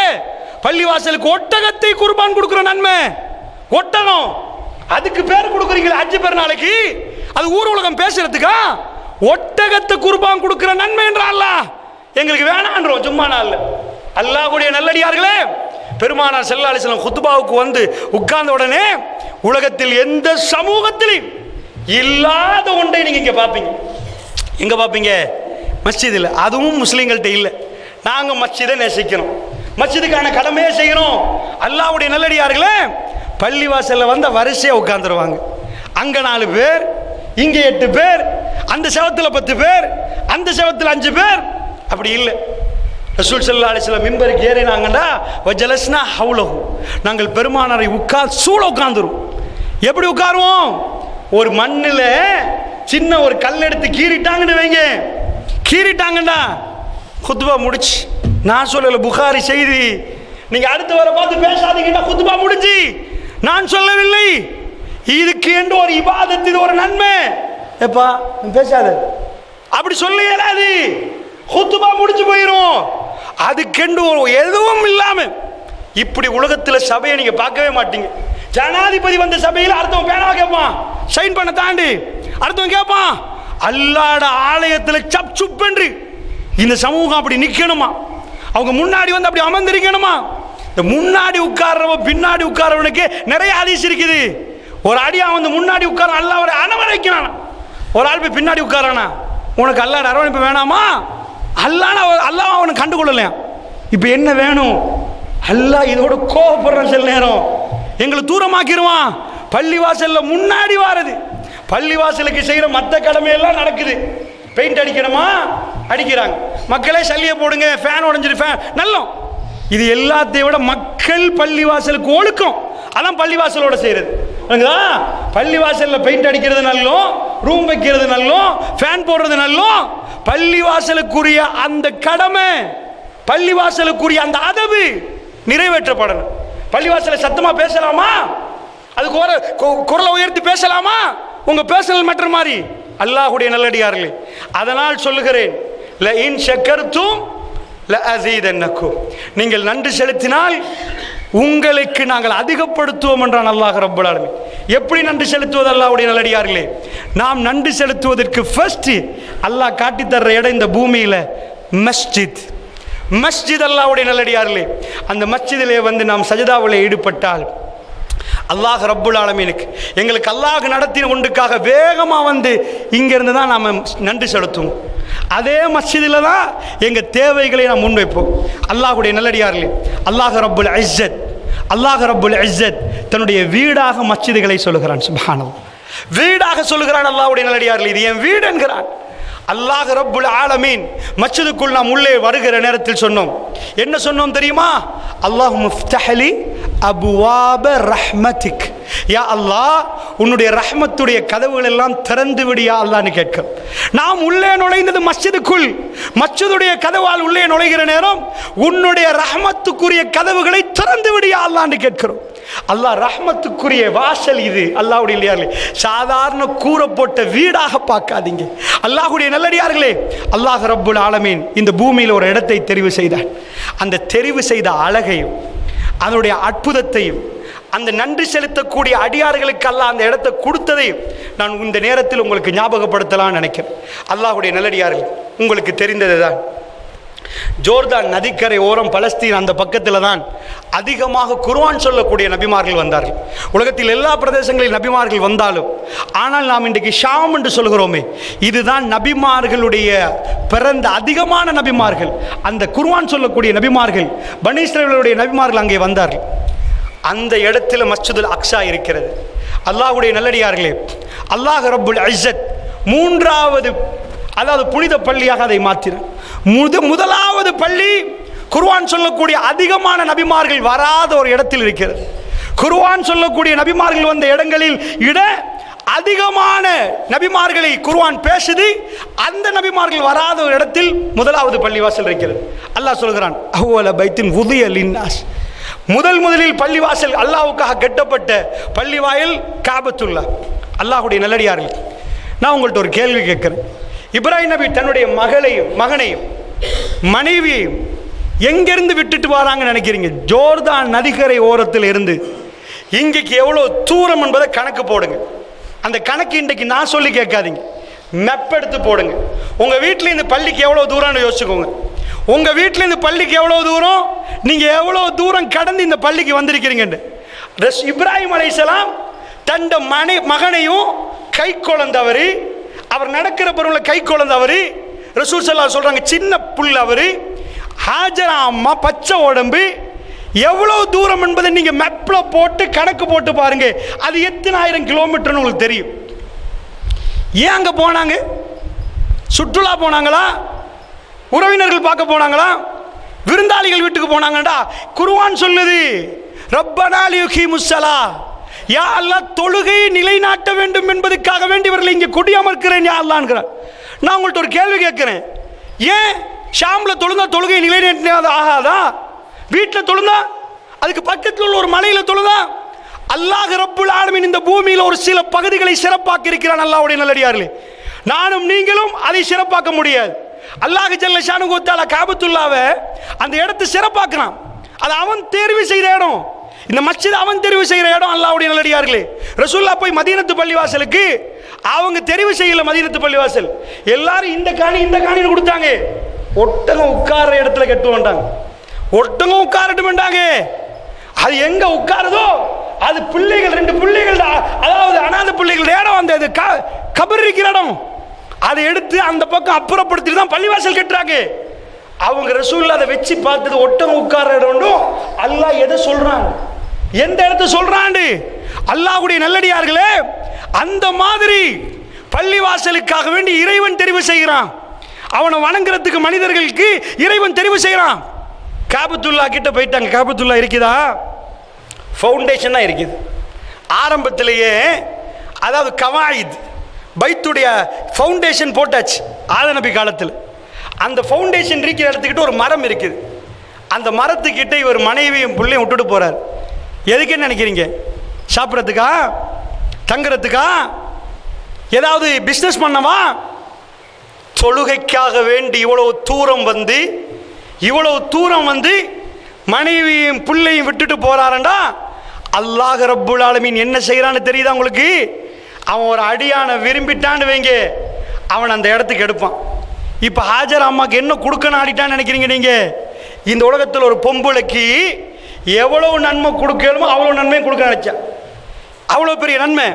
பள்ளிவாசலுக்கு ஒட்டகத்தை குர்பான் கொடுக்கிற நன்மை, ஒட்டகம், அதுக்கு பேர் கொடுக்குறீங்களா? அஜி பெருநாளைக்கு அது ஊர் உலகம் பேசுறதுக்கா? ஒட்டகத்தை குர்பான் கொடுக்கிற நன்மை என்றால் எங்களுக்கு வேணான்றோம் ஜும்மா நாள்ல. அல்லாஹ்வுடைய நல்லடியார்களே, பெருமானார் ஸல்லல்லாஹு அலைஹி வஸல்லம் குத்பாவுக்கு வந்து உட்கார்ந்த உடனே உலகத்தில் எந்த சமூகத்திலும் இல்லாத ஒன்றை நீங்க இங்க பாப்பீங்க. எங்க பாப்பீங்க? மஸ்ஜிதில். அதுவும் முஸ்லீம்கள்ட்ட இல்லை. நாங்க மஸ்ஜிதை நேசிக்கிறோம், மஸ்ஜிதுக்கான கடமையை செய்யணும். அல்லாஹ்வுடைய நல்லடியார்களே, பள்ளிவாசல்ல வந்த வரிசையா உட்கார்ந்துருவாங்க. அங்க 4 பேர், இங்க 8 பேர், அந்த செவத்துல 10 பேர், அந்த செவத்துல 5 பேர். அப்படி இல்லை. ரசூல் ஸல்லல்லாஹு அலைஹி வஸல்லம் மிம்பருக்கு ஏறினாங்கடா, வஜலஸ்னா ஹவுலஹு, நாங்கள் பெருமானாரை சூழ உட்கார்ந்துரும். எப்படி உட்காருவோம்? ஒரு மண்ணில் சின்ன ஒரு கல் எடுத்து கீறிட்டாங்கன்னு வைங்க, கீறிட்டாங்கடா, குத்பா முடிச்சு. நான் சொல்லல, புகாரி செய்தி. நீங்க அடுத்து வர பார்த்து பேசாதீங்கடா, குத்பா முடிஞ்சு. நான் சொல்லவில்லை, இதுக்கு என்று ஒரு இபாதத்து, இது ஒரு நன்மை. எப்பா பேசாத, அப்படி சொல்ல இயலாது. ஹுத்துபா முடிஞ்சு போயிடும். அதுக்கென்று எதுவும் இல்லாம இப்படி உலகத்தில் சபையை நீங்க பார்க்கவே மாட்டீங்க. ஜனாதிபதி வந்த சபையில் அடுத்தவன் பேனாவை கேட்பான், சைன் பண்ண தாண்டி அடுத்தவன் கேட்பான். அல்லாஹ்வுடைய ஆலயத்தில் சப் சுப் என்று இந்த சமூகம் அப்படி நிக்கணுமா? அவங்க முன்னாடி வந்து அப்படி அமர்ந்திருக்கணுமா? இந்த முன்னாடி உட்கார்றவன் பின்னாடி உட்கார்றவனுக்கு நிறைய ஹதீஸ் இருக்குது. ஒரு அடியா வந்து முன்னாடி உட்கார அல்லாஹ் அவரை அரவணைக்கிறான், ஒரு ஆள் போய் பின்னாடி உட்காரானா, உனக்கு அல்லாஹ் அரவணைப்பு வேணாமா? அல்லாஹ் அவனை கண்டுகொள்ளலையா? இப்போ என்ன வேணும்? அல்லாஹ் இதோட கோபப்படுற சில நேரம் எங்களை தூரமாக்கிடுவான். பள்ளிவாசல்ல முன்னாடி வாரது, பள்ளிவாசலுக்கு செய்கிற மற்ற கடமையெல்லாம் நடக்குது. பெயிண்ட் அடிக்கணுமா, அடிக்கிறாங்க. மக்களே சல்லியை போடுங்க, ஃபேன் உடஞ்சிரு, ஃபேன் நல்லோம். இது எல்லாத்தையும் விட மக்கள் பள்ளிவாசலுக்கு ஒழுக்கம், அதான் பள்ளிவாசலோட செய்யறது. பள்ளிவாசல்ல பெயிண்ட் அடிக்கிறது நல்லோம், ரூம் வைக்கிறது நல்லோம், ஃபேன் போடுறது நல்லோம். பள்ளிவாசலுக்குரிய அந்த கடமை, பள்ளிவாசலுக்குரிய அந்த அதவு நிறைவேற்றப்படணும். பள்ளிவாசல சத்தமா பேசலாமா? அதுக்கு குரலை உயர்த்தி பேசலாமா? உங்க பேசல் மேட்டர் மாதிரி அல்லாஹ்வுடைய நல்லடியார்களே, அதனால் சொல்லுகிறேன், லஇன் ஷக்கர்தும் லஅஸீதன்னக்கும், நீங்கள் நன்றி செலுத்தினால் உங்களுக்கு நாங்கள் அதிகப்படுத்துவோம் என்றான் அல்லாஹ் ரப்பல் ஆலமீன். எப்படி நன்றி செலுத்துவது அல்லாஹ்வுடைய நல்லடியார்களே? நாம் நன்றி செலுத்துவதற்கு ஃபர்ஸ்ட் அல்லாஹ் காட்டி தர்ற இடம் இந்த பூமியில மஸ்ஜித். மஸ்ஜித் அல்லாஹ்வுடைய நல்லடியார்களே, அந்த மஸ்ஜிதிலே வந்து நாம் சஜதாவில் ஈடுபட்டால் அல்லாஹ் ரப்புல் ஆலமீனுக்கு எங்களுக்கு அல்லாஹ் நடத்தின ஒன்றுக்காக வேகமாக வந்து இங்கிருந்து தான் நாம் நன்றி செலுத்துவோம். அதே மஸ்ஜிதில் தான் எங்கள் தேவைகளை நாம் முன்வைப்போம். அல்லாஹ்வுடைய நல்லடியார்களே, அல்லாஹ் ரப்புல் இஸ்ஸத் தன்னுடைய வீடாக மஸ்ஜிதுகளை சொல்லுகிறான். சுப்ஹானல்லாஹ், வீடாக சொல்லுகிறான் அல்லாஹ்வுடைய நல்லடியார்களே. இது என் வீடு என்கிறான் அல்லாஹ் ரப்புல் ஆலமீன். மஸ்ஜிதுக்குள் நாம் உள்ளே வருகிற நேரத்தில் சொன்னோம், என்ன சொன்னோம் தெரியுமா? அல்லாஹும்ம ஃப்தஹ்லி அபுவாப ரஹ்மத்திக், யா அல்லாஹ் உன்னுடைய ரஹ்மத்துடைய கதவுகள் எல்லாம் திறந்து விடு யா அல்லாஹ்னு கேட்கிறோம். நாம் உள்ளே நுழைந்தது மஸ்ஜிதுக்குள், மஸ்ஜிதுடைய கதவால் உள்ளே நுழைகிற நேரம் உன்னுடைய ரஹ்மத்துக்குரிய கதவுகளை திறந்து விடு யா அல்லாஹ்னு கேட்கிறோம். அல்லாஹ் ரஹ்மத்துக்குரிய வாசல் இது. அல்லாஹ்வுடைய நல்லடியார்களே, சாதாரண கூரை போட்ட வீடாக பார்க்காதீங்க. அல்லாஹ்வுடைய நல்லடியார்களே, அல்லாஹ் ரப்புல் ஆலமீன் இந்த பூமியில் ஒரு இடத்தை தெரிவு செய்தார். அந்த தெரிவு செய்த அழகையும் அதனுடைய அற்புதத்தையும் அந்த நன்றி செலுத்தக்கூடிய அடியார்களுக்கு அல்லாஹ் அந்த இடத்தை கொடுத்ததையும் நான் இந்த நேரத்தில் உங்களுக்கு ஞாபகப்படுத்தலாம்னு நினைக்கிறேன். அல்லாஹ்வுடைய நல்லடியார்கள், உங்களுக்கு தெரிந்தது தான், ஜோர்தான் நதிக்கரை ஓரம் பலஸ்தீன் அந்த பக்கத்தில் தான் அதிகமாக குர்ஆன் சொல்லக்கூடிய நபிமார்கள் வந்தார்கள். உலகத்தில் எல்லா பிரதேசங்களில் நபிமார்கள் வந்தாலும், ஆனால் நாம் இன்றைக்கு ஷாம் என்று சொல்கிறோமே, இதுதான் நபிமார்களுடைய பிறந்த அதிகமான நபிமார்கள். அந்த குர்ஆன் சொல்லக்கூடிய நபிமார்கள், பனி இஸ்ரவேலுடைய நபிமார்கள் அங்கே வந்தார்கள். அந்த இடத்துல மஸ்ஜிதுல் அக்ஸா இருக்கிறது. அல்லாஹ்வுடைய நல்லடியார்களே, அல்லாஹ் ரப்புல் இஸ்ஸத் மூன்றாவது, அதாவது புனித பள்ளியாக அதை மாற்றினார். முதலாவது பள்ளி குர்ஆன் சொல்லக்கூடிய அதிகமான நபிமார்கள் வராத ஒரு இடத்தில் இருக்கிறது. குர்ஆன் சொல்லக்கூடிய நபிமார்கள் வந்த இடங்களில் அதிகமான நபிமார்களை குர்ஆன் பேசுது. அந்த நபிமார்கள் வராத ஒரு இடத்தில் முதலாவது பள்ளிவாசல் இருக்கிறது. அல்லாஹ் சொல்கிறான், அவ்வல பைத்தின் உதிய லின்னாஸ், முதலில் பள்ளிவாசல் அல்லாஹ்வுக்காக கட்டப்பட்ட பள்ளிவாயல் காபத்துல்லாஹ். அல்லாஹ்வுடைய நல்லடியார்கள், நான் உங்கள்கிட்ட ஒரு கேள்வி கேட்கிறேன். இப்ராஹிம் நபி தன்னுடைய மகனையும் மனைவியையும் எங்கிருந்து விட்டுட்டு வராங்கன்னு நினைக்கிறீங்க? ஜோர்தான் நதிக்கரை ஓரத்தில் இருந்து இன்றைக்கு எவ்வளோ தூரம் என்பதை கணக்கு போடுங்க. அந்த கணக்கு இன்றைக்கு நான் சொல்லி கேட்காதீங்க, மெப்பெடுத்து போடுங்க. உங்கள் வீட்டில் இந்த பள்ளிக்கு எவ்வளோ தூரம்னு யோசிச்சுக்கோங்க. உங்கள் வீட்டில் இந்த பள்ளிக்கு எவ்வளோ தூரம், நீங்கள் எவ்வளோ தூரம் கடந்து இந்த பள்ளிக்கு வந்திருக்கிறீங்கன்னு. இப்ராஹிம் அலைஹிஸ்ஸலாம் தண்ட மகனையும் கை குழந்தவர், அவர் நடக்கிற பருவத்தில் கை குழந்தவர், ரசூல் ஸல்லல்லாஹு சொல்றாங்க சின்ன புல் அவர், ஹாஜரா அம்மா பச்சை உடம்பு, எவ்வளவு தூரம் என்பதை நீங்க மேப்ல போட்டு கணக்கு போட்டு பாருங்க. அது எத்தனை ஆயிரம் கிலோமீட்டர்னு உங்களுக்கு தெரியும். ஏன் அங்க போனாங்க? சுற்றுலா போனாங்களா? உறவினர்கள் பார்க்க போனாங்களா? விருந்தாளிகள் வீட்டுக்கு போனாங்கடா? குர்ஆன் சொல்லுது, ரப்பனா லியுகீமுஸ் ஸலா, யா அல்லாஹ் தொழுகையை நிலைநாட்ட வேண்டும் என்பதற்காக வேண்டி இவர்களை இங்கே குடியமர்க்கிறேன் யா அல்லாஹ்ங்கிறார். நான் உங்கள்கிட்ட ஒரு கேள்வி கேட்கிறேன், ஏன் ஷாம்ல தொழுந்தா தொழுகை நிலைநாட்டினது ஆகாதா? வீட்டில் தொழுந்தா, அதுக்கு பக்கத்தில் உள்ள ஒரு மலையில் தொழுதா? அல்லாஹ் ரப்புல் ஆலமீன் இந்த பூமியில் ஒரு சில பகுதிகளை சிறப்பாக்கி இருக்கிறான். அல்லாஹ்வுடைய நல்லடியார்களே, நானும் நீங்களும் அதை சிறப்பாக்க முடியாது. அல்லாஹ் ஜல்ல ஷானுஹு வ தஆலா காபத்துல்லாவை அந்த இடத்தை சிறப்பாக்குறான். அது அவன் தேர்வு செய்த இடம். இந்த மஸ்ஜித் அவன் தெரிவு செய்கிற இடம். அல்லாஹ்வுடைய நல்லடியார்களே, ரசூலுல்லாஹ் போய் மதீனத்து பள்ளிவாசலுக்கு அவங்க தெரிவு செய்யல. மதீனத்து பள்ளிவாசல் எல்லாரும் இந்த காணின்னு கொடுத்தாங்க. ஒட்டகம் உட்கார இடத்துல கட்டுவான்ட்டாங்க. ஒட்டகம் உட்காரட்டு வேண்டாங்க. அது எங்க உட்காருதோ அது பிள்ளைகள், 2 பிள்ளைகள், அதாவது அனாத பிள்ளைகள் இடம், அந்த கபர் இருக்கிற இடம், அதை எடுத்து அந்த பக்கம் அப்புறப்படுத்திட்டு தான் பள்ளிவாசல் கட்டுறாங்க. அவங்க ரசூலுல்லாஹ் அதை வச்சு பார்த்தது ஒட்டகம் உட்கார இடம். அல்லாஹ் எதை சொல்றான், எந்த இடத்த சொல்றான்? அல்லாஹ்வுடைய நல்லடியார்களே, அந்த மாதிரி பள்ளிவாசலுக்காக வேண்டி இறைவன் தெரிவு செய்கிறான். அவனை வணங்குறதுக்கு மனிதர்களுக்கு இறைவன் தெரிவு செய்கிறான். காபத்துல்லா கிட்ட போயிட்டாங்க. காபத்துல்லா இருக்குதா? ஃபவுண்டேஷன் தான் இருக்குது. ஆரம்பத்திலேயே அதாவது கவாயித் பைத்துடைய ஃபவுண்டேஷன் போட்டாச்சு ஆத நபி காலத்தில். அந்த ஃபவுண்டேஷன் இருக்கிற இடத்துக்கிட்ட ஒரு மரம் இருக்குது. அந்த மரத்துக்கிட்ட இவர் மனைவியும் பிள்ளையும் விட்டுட்டு போறார். எதுக்குன்னு நினைக்கிறீங்க? சாப்பிட்றதுக்கா, தங்குறதுக்கா, ஏதாவது பிஸ்னஸ் பண்ணவா? தொழுகைக்காக வேண்டி இவ்வளவு தூரம் வந்து மனைவியும் பிள்ளையும் விட்டுட்டு போறாரண்டா அல்லாஹ் ரப்புல் ஆலமீன் என்ன செய்யறான்னு தெரியுதா உங்களுக்கு? அவன் ஒரு அடியான விரும்பிட்டான்னு வைங்க, அவன் அந்த இடத்துக்கு எடுப்பான். இப்ப ஹாஜர் அம்மாக்கு என்ன கொடுக்கணும் ஆடிட்டான்னு நினைக்கிறீங்க நீங்க? இந்த உலகத்தில் ஒரு பொம்பளைக்கு எவ்வளவு நன்மை கொடுக்கணுமோ அவ்வளவு நன்மையும் கொடுக்க நினைச்சா. அவ்வளோ பெரிய நன்மை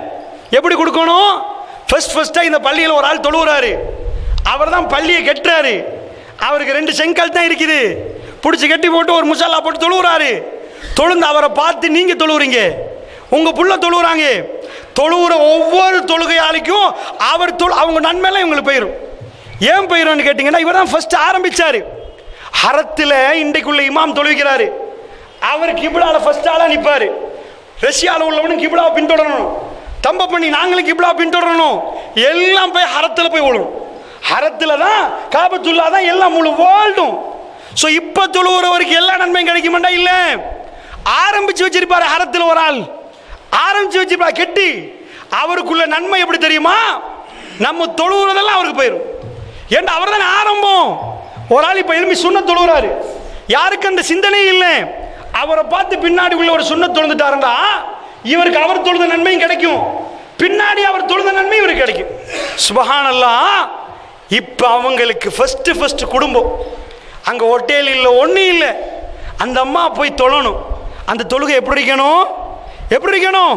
எப்படி கொடுக்கணும்? ஃபர்ஸ்டாக இந்த பள்ளியில் ஒரு ஆள் தொழுகிறாரு. அவர் தான் பள்ளியை கட்டுறாரு. அவருக்கு 2 செங்கல் தான் இருக்குது. பிடிச்சி கட்டி போட்டு ஒரு முசல்லா போட்டு தொழுகிறாரு. தொழுந்து அவரை பார்த்து நீங்கள் தொழுகிறீங்க, உங்கள் புள்ள தொழுகிறாங்க. தொழுகிற ஒவ்வொரு தொழுகையாளிக்கும் அவங்க நன்மையெல்லாம் இவங்களுக்கு போயிடும். ஏன் போயிடும்னு கேட்டிங்கன்னா, இவர் தான் ஃபர்ஸ்ட் ஆரம்பித்தார். ஹரத்தில் இன்றைக்குள்ள இமாம் தொழுவிக்கிறாரு. அவர் கிபிலாவில் ஃபர்ஸ்ட் ஆளாக நிற்பார். ரஷ்யாவில் உள்ளவனும் கிபிலாவை பின்தொடரணும். தம்ப பண்ணி நாங்களும் கிபிலாவை பின்தொடரணும். எல்லாம் போய் ஹரத்தில் போய் விழும். ஹரத்தில் தான் காபத்துல்லா தான் எல்லாம் முழு வேர்ல்டும். ஸோ இப்போ தொழுகிறவருக்கு எல்லா நன்மையும் கிடைக்குமாண்டா? இல்லை. ஆரம்பித்து வச்சிருப்பாரு ஹரத்தில் ஒரு ஆள், ஆரம்பித்து வச்சிருப்பாரு கெட்டி. அவருக்குள்ள நன்மை எப்படி தெரியுமா? நம்ம தொழுகிறதெல்லாம் அவருக்கு போயிடும். ஏன்டா அவர் தானே ஆரம்பம். ஒரு ஆள் இப்போ எழுப்பி சுண்ணத் தொழுகிறாரு. யாருக்கு அந்த சிந்தனை இல்லை. அவரை பார்த்து பின்னாடி உள்ள ஒரு சுண்ணத் தொழுந்துட்டாருண்டா இவருக்கு அவர் தொழுத நன்மையும் கிடைக்கும், பின்னாடி அவர் தொழுத நன்மையும் இவருக்கு கிடைக்கும். சுப்ஹானல்லாஹ். இப்போ அவங்களுக்கு ஃபர்ஸ்ட் குடும்பம். அங்கே ஹோட்டல் இல்லை, ஒன்றும் இல்லை. அந்த அம்மா போய் தொழணும். அந்த தொழுகை எப்படி இருக்கணும்?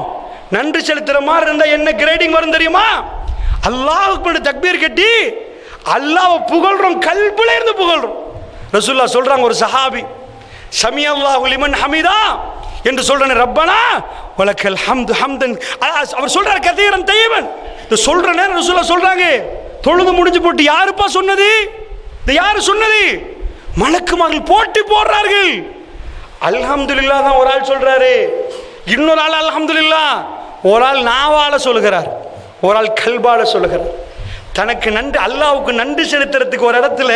நன்றி செலுத்துகிற மாதிரி இருந்தால் என்ன கிரேடிங் வரும் தெரியுமா? அல்லாஹ்வுக்கு தக்பீர் கட்டி அல்லாஹ்வை புகழ்றோம், கல்புல இருந்து புகழ்றோம். ரசூலுல்லாஹ் சொல்றாங்க, ஒரு சஹாபி சமி அல்லாஹு லிமன் ஹமிதா என்று சொல்றேன், ரப்பனா வலக்கல் ஹம்து ஹம்தன். அவர் சொல்றார் கதீரன் தய்யிபன். இது சொல்ற நேரம் ரசூலுல்லாஹ் சொல்றாங்க, தொழுது முடிஞ்சு போட்டு யாருப்பா சொன்னது? இது யாரு சொன்னது? மலக்குமார்கள் போட்டி போடுறார்கள். அல்ஹம்துலில்லாஹ் தான் ஒரு ஆள் சொல்றாரு, இன்னொரு ஆள் அல்ஹம்துலில்லாஹ். ஒரு ஆள் நாவால சொல்லுகிறார், ஒரு ஆள் கல்பால சொல்லுகிறார். தனக்கு நன்றி, அல்லாஹ்வுக்கு நன்றி செலுத்துறதுக்கு ஒரு இடத்துல,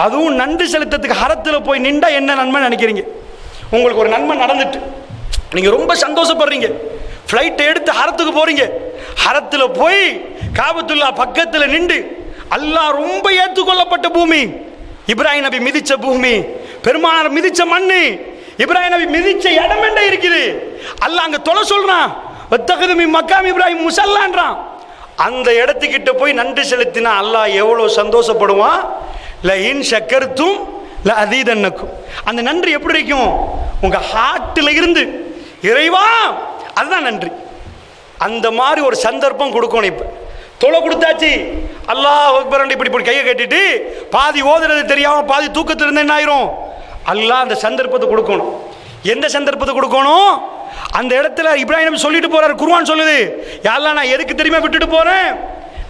அதுவும் நன்றி செலுத்துறதுக்கு ஹரத்தில் போய் நின்றா என்ன நன்மை நினைக்கிறீங்க? உங்களுக்கு ஒரு நன்மை நடந்துட்டு நீங்க ரொம்ப சந்தோஷப்படுறீங்க. ஃப்ளைட்டை எடுத்து ஹரத்துக்கு போறீங்க. ஹரத்தில் போய் காபத்துல்லா பக்கத்தில் நின்று, அல்லாஹ் ரொம்ப ஏற்றுக்கொள்ளப்பட்ட பூமி, இப்ராஹிம் நபி மிதிச்ச பூமி, பெருமானார் மிதிச்ச மண்ணு, இப்ராஹிம் நபி மிதிச்ச இடம் என்ன இருக்குது? அல்லாஹ் அங்க தொலை சொல்றான், வத்தகது மின் மக்காம் இப்ராஹிம் முஸல்லான்றான். அந்த இடத்துக்கிட்ட போய் நன்றி செலுத்தினா அல்லாஹ் எவ்வளோ சந்தோஷப்படுவான். லஇன் ஷக்கர்தும் லஅஸீதன்னக்கும். அந்த நன்றி எப்படி இருக்கும்? உங்க ஹார்ட்ல இருந்து, இறைவா அதுதான் நன்றி. அந்த மாதிரி ஒரு சந்தர்ப்பம் கொடுக்கணும். இப்ப தொலை கொடுத்தாச்சு, அல்லாஹ் அக்பர் இப்படி கையை கட்டிட்டு பாதி ஓதுறது தெரியாம பாதி தூக்கத்தில் இருந்தா என்ன ஆயிரும்? அல்லாஹ் அந்த சந்தர்ப்பத்தை கொடுக்கணும். எந்த சந்தர்ப்பத்தை கொடுக்கணும்? அந்த இடத்துல இப்ராஹிம் நபி சொல்லிட்டு போறாரு, குர்ஆன் சொல்லுது, யா அல்லாஹ் நான் எதுக்கு தெரியுமா விட்டுட்டு போறேன்?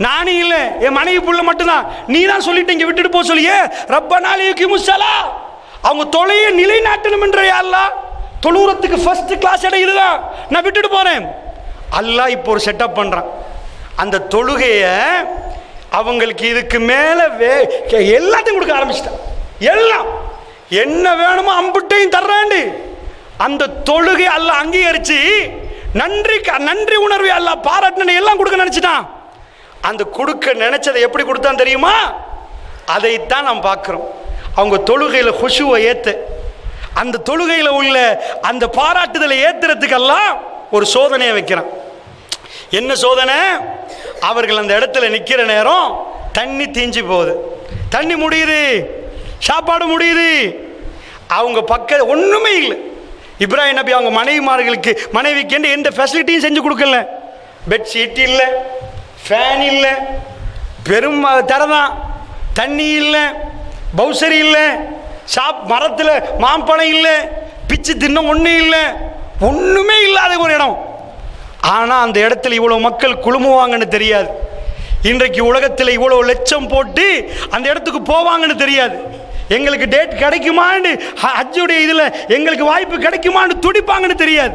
நானே இல்லை, என் மனைவி புள்ள மட்டும்தான். நீ தான் சொல்லிட்டு இங்க விட்டுட்டு போக சொல்லியே, ரப்பனா லியுகிமுஸ் ஸலா, அவங்க தொலையை நிலைநாட்டணும் என்ற யா அல்லாஹ், தொழுறதுக்கு ஃபர்ஸ்ட் கிளாஸ் இடம் இதுதான், நான் விட்டுட்டு போறேன். அல்லாஹ் இப்போ ஒரு செட்டப் பண்றான். அந்த தொழுகைய அவங்களுக்கு இதுக்கு மேல எல்லாத்தையும் கொடுக்க ஆரம்பிச்சிட்டான். எல்லாம் என்ன வேணுமோ அம்புட்டையும் தர்றாண்டு. அந்த தொழுகை அல்லாஹ் அங்கீகரிச்சு நன்றி உணர்வை அல்லாஹ் பாராட்டின எல்லாம் கொடுக்க நினைச்சிட்டான். அந்த கொடுக்க நினைச்சதை எப்படி கொடுத்தான் தெரியுமா? அதைத்தான் நாம் பார்க்குறோம். அவங்க தொழுகையில் ஹுஷுவை ஏற்ற, அந்த தொழுகையில் உள்ள அந்த பாராட்டுதலை ஏற்றுறதுக்கெல்லாம் ஒரு சோதனையை வைக்கிறான். என்ன சோதனை? அவர்கள் அந்த இடத்துல நிற்கிற நேரம் தண்ணி தீஞ்சு போகுது, தண்ணி முடியுது, சாப்பாடு முடியுது. அவங்க பக்கம் ஒன்றுமே இல்லை. இப்ராஹிம் நபி அவங்க மனைவிக்கு எந்த ஃபெசிலிட்டியும் செஞ்சு கொடுக்கல. பெட்ஷீட் இல்லை, ஃபேன் இல்லை, பெரும் தரதான், தண்ணி இல்லை, பவுசரி இல்லை, மரத்தில் மாம்பழம் இல்லை, பிச்சு தின்ன ஒன்றும் இல்லை, ஒன்றுமே இல்லாத ஒரு இடம். ஆனால் அந்த இடத்துல இவ்வளோ மக்கள் குழுமுவாங்கன்னு தெரியாது. இன்றைக்கு உலகத்தில் இவ்வளோ லட்சம் போட்டு அந்த இடத்துக்கு போவாங்கன்னு தெரியாது. எங்களுக்கு டேட் கிடைக்குமான்னு ஹஜ்ஜுடைய இதில் எங்களுக்கு வாய்ப்பு கிடைக்குமான்னு துடிப்பாங்கன்னு தெரியாது.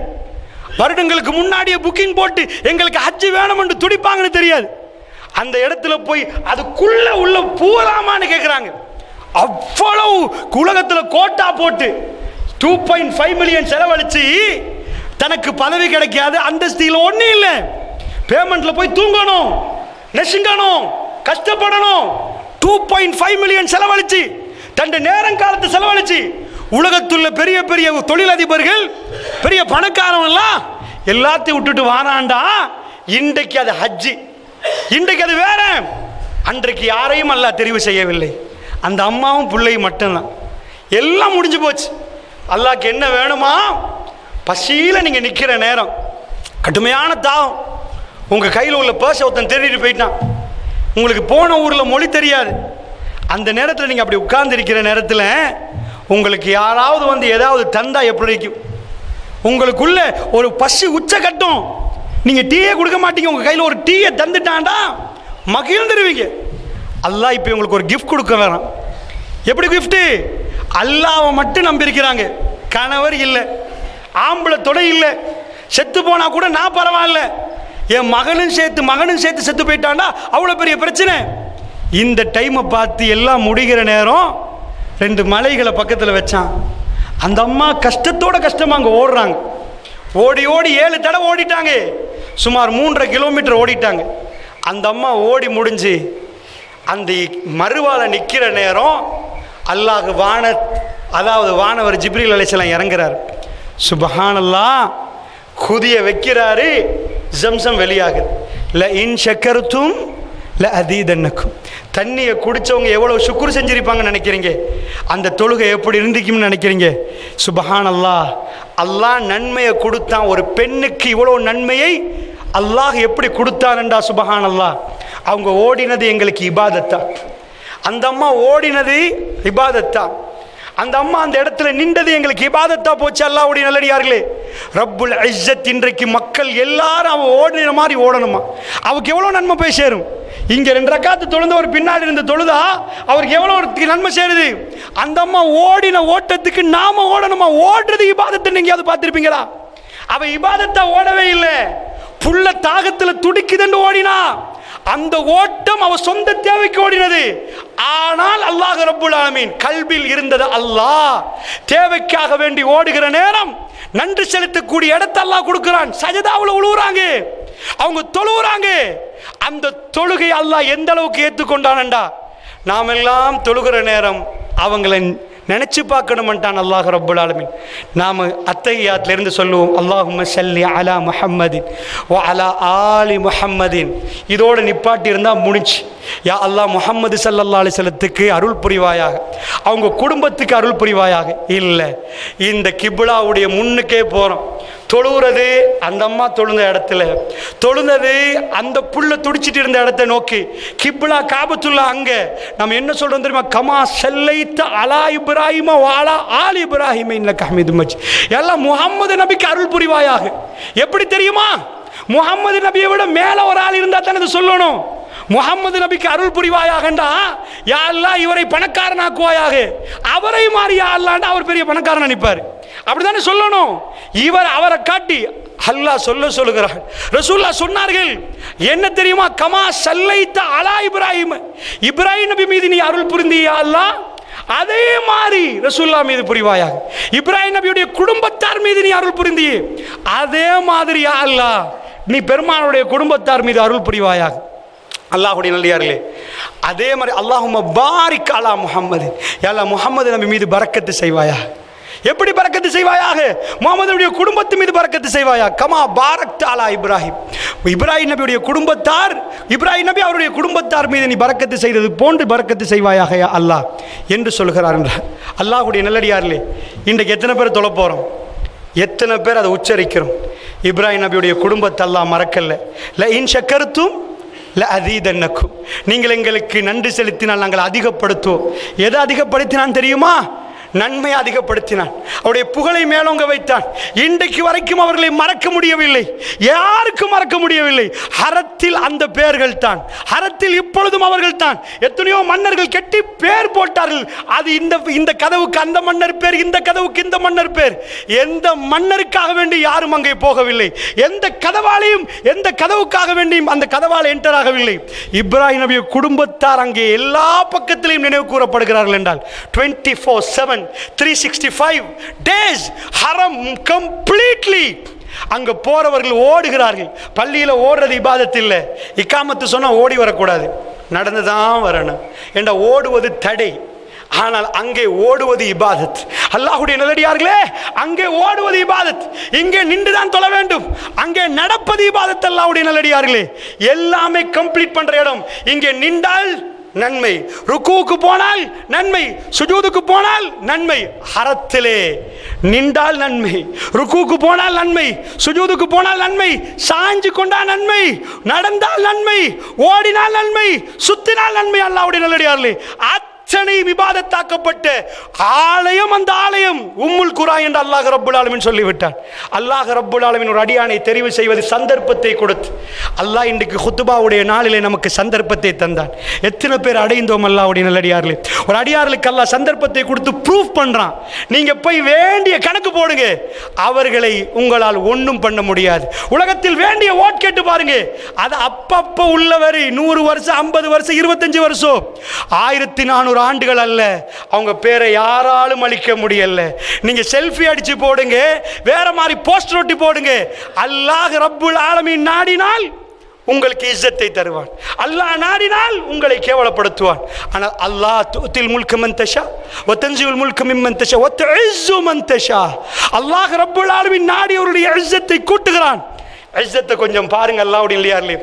வருடங்களுக்கு முன்னாடியே புக்கிங் போட்டு எங்களுக்கு ஹஜ்ஜு வேணும்னு துடிப்பாங்கன்னு தெரியாது. அந்த இடத்துல போய் அதுக்குள்ள உள்ள பூராமான்னு கேட்குறாங்க. அவ்வளவு உலகத்தில் கோட்டா போட்டு 2.5 மில்லியன் செலவழிச்சு தனக்கு பதவி கிடைக்காது, அந்தஸ்தியில் ஒன்றும் இல்லை. பேமெண்ட்ல போய் தூங்கணும், நெசுங்கணும், கஷ்டப்படணும். 2.5 மில்லியன் செலவழிச்சு, தன் நேரம் காலத்தை செலவழிச்சு, உலகத்துள்ள பெரிய பெரிய தொழிலதிபர்கள், பெரிய பணக்காரவெல்லாம் எல்லாத்தையும் விட்டுட்டு வாராண்டா. இன்றைக்கு அது ஹஜ்ஜி, இன்றைக்கு அது வேற. அன்றைக்கு யாரையும் அல்லாஹ் தெரிவு செய்யவில்லை, அந்த அம்மாவும் பிள்ளையும் மட்டும்தான். எல்லாம் முடிஞ்சு போச்சு. அல்லாஹ்க்கு என்ன வேணுமா? பசியில் நீங்கள் நிற்கிற நேரம், கடுமையான தாகம், உங்கள் கையில் உள்ள பர்ஸ் ஒருத்தன் திருடிட்டு போயிட்டான், உங்களுக்கு போன ஊரில் மொழி தெரியாது. அந்த நேரத்தில் நீங்கள் அப்படி உட்கார்ந்து இருக்கிற நேரத்தில் உங்களுக்கு யாராவது வந்து ஏதாவது தந்தா எப்படி இருக்கும்? உங்களுக்குள்ள ஒரு பசி உச்ச கட்டும். நீங்கள் டீயே கொடுக்க மாட்டீங்க, உங்கள் கையில் ஒரு டீயை தந்துட்டான்டா மகிழ்ந்துருவீங்க. அல்லாஹ் இப்போ உங்களுக்கு ஒரு கிஃப்ட் கொடுக்க வேணாம். எப்படி கிஃப்ட்டு? அல்லாஹ்வை மட்டும் நம்பியிருக்கிறாங்க. கணவர் இல்லை, ஆம்பளை தொடை இல்லை, செத்து போனால் கூட நான் பரவாயில்ல, என் மகனும் சேர்த்து செத்து போயிட்டான்டா, அவ்வளோ பெரிய பிரச்சனை. இந்த டைமை பார்த்து எல்லாம் முடிகிற நேரம் 2 மலைகளை பக்கத்தில் வச்சான். அந்த அம்மா கஷ்டமாக அங்கே ஓடுறாங்க. ஓடி 7 தடவை ஓடிட்டாங்க, சுமார் 3.5 கிலோமீட்டர் ஓடிட்டாங்க. அந்த அம்மா ஓடி முடிஞ்சு அந்த மறுவால நிற்கிற நேரம் அல்லாஹ் வானவர் ஜிப்ரீல் அலைஹிஸ்ஸலாம் இறங்குறார். சுப்ஹானல்லாஹ், குதிய வைக்கிறாரு, ஜம்சம் வெளியாகுது. ல இன் ஷக்கர்தும் ல அதீதன்னக்கும். தண்ணியை குடித்தவங்க எவ்வளோ சுக்குர் செஞ்சிருப்பாங்கன்னு நினைக்கிறீங்க? அந்த தொழுகை எப்படி இருந்துக்கும்னு நினைக்கிறீங்க? சுப்ஹானல்லாஹ், அல்லாஹ் நன்மையை கொடுத்தான். ஒரு பெண்ணுக்கு இவ்வளோ நன்மையை அல்லாஹ் எப்படி கொடுத்தான்டா? சுப்ஹானல்லாஹ். அவங்க ஓடினது எங்களுக்கு இபாதத்தா, அந்த அம்மா ஓடினது இபாதத்தா, அந்த அம்மா அந்த இடத்துல நின்றது எங்களுக்கு இபாதத்தா போச்சு. அல்லாஹ்வுடைய நல்லடியார்களே, ரப்புல் இஸ்ஸத் இன்றைக்கு மக்கள் எல்லாரும் அவன் ஓடுற மாதிரி ஓடணுமா? அவருக்கு எவ்வளோ நன்மை போய் சேரும்? இங்கே 2 ரக்காத்து தொழுந்தவர் பின்னாடி இருந்து தொழுதா அவருக்கு எவ்வளோ நன்மை சேருது? அந்த அம்மா ஓடின ஓட்டத்துக்கு நாம ஓடணுமா? ஓடுறது இபாதத்தை நீங்க அதை பார்த்துருப்பீங்களா? அவ இபாதத்தா ஓடவே இல்லை, புள்ள தாகத்தில் துடிக்குதுன்னு ஓடினா. அந்த ஓட்டம் அவ சொந்த தேவைக்கு ஓடினது. ஆனால் அல்லாஹ் ரப்புல் ஆலமீன் கல்பில் இருந்தது. அல்லாஹ் தேவைக்காக வேண்டி ஓடுகிற நேரம் நன்றி செலுத்தக்கூடிய இடத்தை அல்லாஹ் கொடுக்கிறான். சஜதாவுல உழுவுறாங்க, அவங்க தொழுகிறாங்க. அந்த தொழுகை அல்லாஹ் எந்த அளவுக்கு ஏற்றுக்கொண்டான்டா, நாம் எல்லாம் தொழுகிற நேரம் அவங்களை நினைச்சு பார்க்கணும்ட்டான் அல்லாஹ் ரப்புல் ஆலமீன். நாம் அத்தஹியாத்திலிருந்து சொல்லுவோம், அல்லாஹும்ம ஸல்லி அலா முஹம்மதின் வ அலா ஆலி முஹம்மதின். இதோட நிப்பாட்டி இருந்தால் முடிஞ்சு. யா அல்லாஹ் முஹம்மது ஸல்லல்லாஹு அலைஹி வஸல்லத்துக்கு அருள் புரிவாயாக, அவங்க குடும்பத்துக்கு அருள் புரிவாயாக. இல்லை, இந்த கிப்லாவுடைய முன்னுக்கே போகிறோம். தொழுகிறது அந்த அம்மா தொழுந்த இடத்துல, தொழுந்தது அந்த புள்ள துடிச்சிட்டு இருந்த இடத்தை நோக்கி. கிப்லா காபத்துல்லா அங்கே. நம்ம என்ன சொல்கிறோம் தெரியுமா? கமா ஸல்லைத அலா இப்ராஹிம வ அலா ஆலி இப்ராஹிம இன்னக ஹமீதும் மஜீத். எல்லாம் முஹம்மது நபிக்கு அருள் புரிவாயாக. எப்படி தெரியுமா? முஹம்மது நபியை விட மேலே ஒரு ஆள் இருந்தால் தானே சொல்லணும். முஹம்மது நபிக்கு அருள் புரிவாயாகண்டா, யா அல்லாஹ் இவரை பணக்காரனாக்குவாயாக, அவரை மாறி யா அல்லாஹ்ண்டா அவர் பெரிய பணக்காரன் நினைப்பார். அப்படித்தானே சொல்லணும். இவர் அவரை காட்டி அல்லாஹ் சொல்லுகிறார். ரசூலுல்லாஹ் சொன்னார்கள் என்ன தெரியுமா? கமா ஸல்லைத அலா இப்ராஹிம், இப்ராஹிம் நபி மீது நீ அருள் புரிந்தியா அல்லாஹ், அதே மாதிரி ரசூலுல்லாஹ் மீது புரிவாயாக. இப்ராஹிம் நபியுடைய குடும்பத்தார் மீது நீ அருள் புரிந்தியே, அதே மாதிரி யா அல்லாஹ் நீ பெருமானுடைய குடும்பத்தார் மீது அருள் புரிவாயாக. அல்லாஹ்வுடைய நல்லடியார்களே, அதே மாதிரி அல்லாஹும்ம பாரிக் அலா முஹம்மது, யா அல்லாஹ் முஹம்மது நபி மீது பரக்கத்து செய்வாயா. எப்படி பரக்கத்து செய்வாயாக? முஹம்மது நபியுடைய குடும்பத்து மீது பரக்கத்து செய்வாயா. கமா பாரக்த அலா இப்ராஹிம், இப்ராஹிம் நபியுடைய குடும்பத்தார், இப்ராஹிம் நபி அவருடைய குடும்பத்தார் மீது நீ பரக்கத்து செய்தது போன்று பரக்கத்து செய்வாயாக யா அல்லாஹ் என்று சொல்கிறார் என்றார். அல்லாஹ்வுடைய நல்லடியார்களே, இன்றைக்கு எத்தனை பேர் தொழ போகிறோம், எத்தனை பேர் அதை உச்சரிக்கிறோம்? இப்ராஹிம் நபியுடைய குடும்பத்தை அல்லாஹ் மறக்கல்ல. ல இன் ஷக்கர்தும் ல அதீதன்னக்கும், நீங்கள் எங்களுக்கு நன்றி செலுத்தினால் நாங்கள் அதிகப்படுத்துவோம். எதை அதிகப்படுத்தினான் தெரியுமா? நன்மை அதிகப்படுத்தினான், அவருடைய புகழை மேலோங்க வைத்தான். இன்றைக்கு வரைக்கும் அவர்களை மறக்க முடியவில்லை, யாருக்கும் மறக்க முடியவில்லை. ஹரத்தில் அந்த பெயர்கள் தான், ஹரத்தில் இப்பொழுதும் அவர்கள் தான். எத்தனையோ மன்னர்கள் கெட்டி பேர் போட்டார்கள். அது இந்த கதவுக்கு அந்த மன்னர் பேர், இந்த கதவுக்கு இந்த மன்னர் பேர். எந்த மன்னருக்காக வேண்டி யாரும் அங்கே போகவில்லை, எந்த கதவாளையும் எந்த கதவுக்காக வேண்டியும் அந்த கதவால் என்டர் ஆகவில்லை. இப்ராஹிம் நபிய குடும்பத்தார் அங்கே எல்லா பக்கத்திலையும் நினைவு கூறப்படுகிறார்கள் என்றால் 24/7 365 days ஹரம் கம்ப்ளீட்லி. அங்க போறவர்கள் ஓடுகிறார்கள். பள்ளியில ஓடுறது இபாதத் இல்லை. இக்காமத்து சொன்னா ஓடி வரக்கூடாது, நடந்துதான் வரணும். என்ற ஓடுவது தடை, ஆனால் அங்கே ஓடுவது இபாதத். அல்லாஹ்வுடைய நல்லடியார்களே, அங்கே ஓடுவது இபாதத், இங்கே நின்றுதான் தொழ வேண்டும். அங்கே நடப்பது இபாதத். அல்லாஹ்வுடைய நல்லடியார்களே, எல்லாமே கம்ப்ளீட் பண்ற இடம். இங்கே நின்றால் நன்மை, ருக்குவுக்கு போனால் நன்மை, சுஜூதுக்கு போனால் நன்மை. ஹரத்திலே நின்றால் நன்மை, ருக்குவுக்கு போனால் நன்மை, சுஜூதுக்கு போனால் நன்மை, சாஞ்சு கொண்டால் நன்மை, நடந்தால் நன்மை, ஓடினால் நன்மை, சுத்தினால் நன்மை. அல்லாஹ்வுடைய நல்லடியார்களே, அத்தனை விவாதத்தாக்கப்பட்ட ஆலயம் அந்த ஆலயம் உம்முல் குரா என்று அல்லாஹ் ரப்புல் ஆலமீன் சொல்லிவிட்டான். அல்லாஹ் ரப்புல் ஆலமீன் ஒரு அடியானை தெரிவு செய்வது சந்தர்ப்பத்தை கொடுத்து. அல்லாஹ் இன்றைக்கு குத்துபாவுடைய நாளிலே நமக்கு சந்தர்ப்பத்தை தந்தான். எத்தனை பேர் அடைந்தோம் அல்லாஹ்வுடைய நல்லடியார்களே. ஒரு அடியார்களுக்கு அல்லாஹ் சந்தர்ப்பத்தை கொடுத்து ப்ரூஃப் பண்றான். நீங்க போய் வேண்டிய கணக்கு போடுங்க, அவர்களை உங்களால் ஒன்றும் பண்ண முடியாது. உலகத்தில் வேண்டிய ஓட் கேட்டு பாருங்க, அது அப்பப்போ உள்ளவரை 100 வருஷம் 50 வருஷம் 25 வருஷம் 1400 ஆண்டுகள் அல்ல, அவங்க பேரை யாராலும் அழிக்க முடியல. நீங்க செல்ஃபி அடிச்சு போடுங்க, வேற மாதிரி போஸ்டர் ஒட்டி போடுங்க, அல்லாஹ் ரப்புல் ஆலமீன் நாடினால் உங்களுக்கு இஸ்ஸத்தை தருவான், அல்லாஹ் நாடினால் உங்களை கேவலப்படுத்துவான். ஆனால் அல்லாஹ் துத்தில் முல்க மன் தஷா வ தன்ஸில் முல்க மிம்மன் தஷா வ துஇஸ்ஸு மன் தஷா. அல்லாஹ் ரப்புல் ஆலமீன் நாடி அவருடைய இஸ்ஸத்தை கூட்டுகிறான். இஸ்ஸத்தை கொஞ்சம் பாருங்க அல்லாஹ்வுடைய இல்லையார்களே.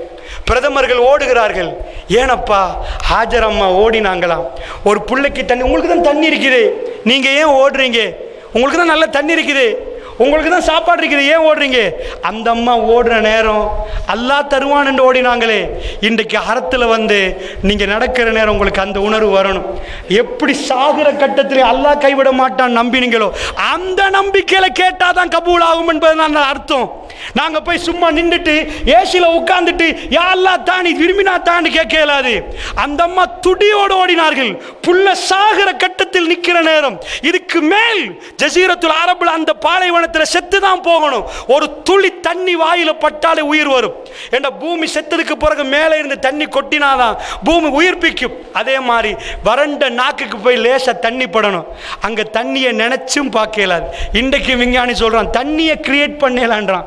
பிரதமர்கள் ஓடுகிறார்கள். ஏனப்பா? ஹாஜர் அம்மா ஓடினாங்களாம். ஒரு பிள்ளைக்கு தண்ணி, உங்களுக்கு தான் தண்ணி இருக்குது, நீங்க ஏன் ஓடுறீங்க? உங்களுக்கு தான் நல்ல தண்ணி இருக்குது, உங்களுக்கு தான் சாப்பாடு இருக்குது, ஏன் ஓடுறீங்க? அந்த அம்மா ஓடுற நேரம் அல்லாஹ் தருவான் என்று ஓடினாங்களே. இன்றைக்கு அறத்தில் வந்து நீங்க நடக்கிற நேரம் உங்களுக்கு அந்த உணர்வு வரணும். எப்படி சாகுற கட்டத்தில் அல்லாஹ் கைவிட மாட்டான் நம்பினீங்களோ, அந்த நம்பிக்கையில கேட்டாதான் கபூல் ஆகும் என்பது நான் அர்த்தம். நாங்க போய் சும்மா நின்றுட்டு ஏசில உட்கார்ந்துட்டு யா அல்லாஹ் தானி விரும்பினா தாண்டி கேட்க இயலாது. அந்த அம்மா துடியோடு ஓடினார்கள். புள்ள சாகிற கட்டத்தில் நிற்கிற நேரம். இதுக்கு மேல் ஜசீரத்துல் அரபுல அந்த பாலைவனத்தில் செத்து தான் போகணும். ஒரு துளி தண்ணி வாயில பட்டாலே உயிர் வரும். என்ற பூமி செத்ததுக்கு பிறகு மேலே இருந்து தண்ணி கொட்டினாதான் பூமி உயிர்ப்பிக்கும். அதே மாதிரி வறண்ட நாக்குக்கு போய் லேசா தண்ணி படணும். அங்க தண்ணியை நினைச்சும் பார்க்க இயலாது. இன்றைக்கு விஞ்ஞானி சொல்றான் தண்ணியை கிரியேட் பண்ணலான்றான்.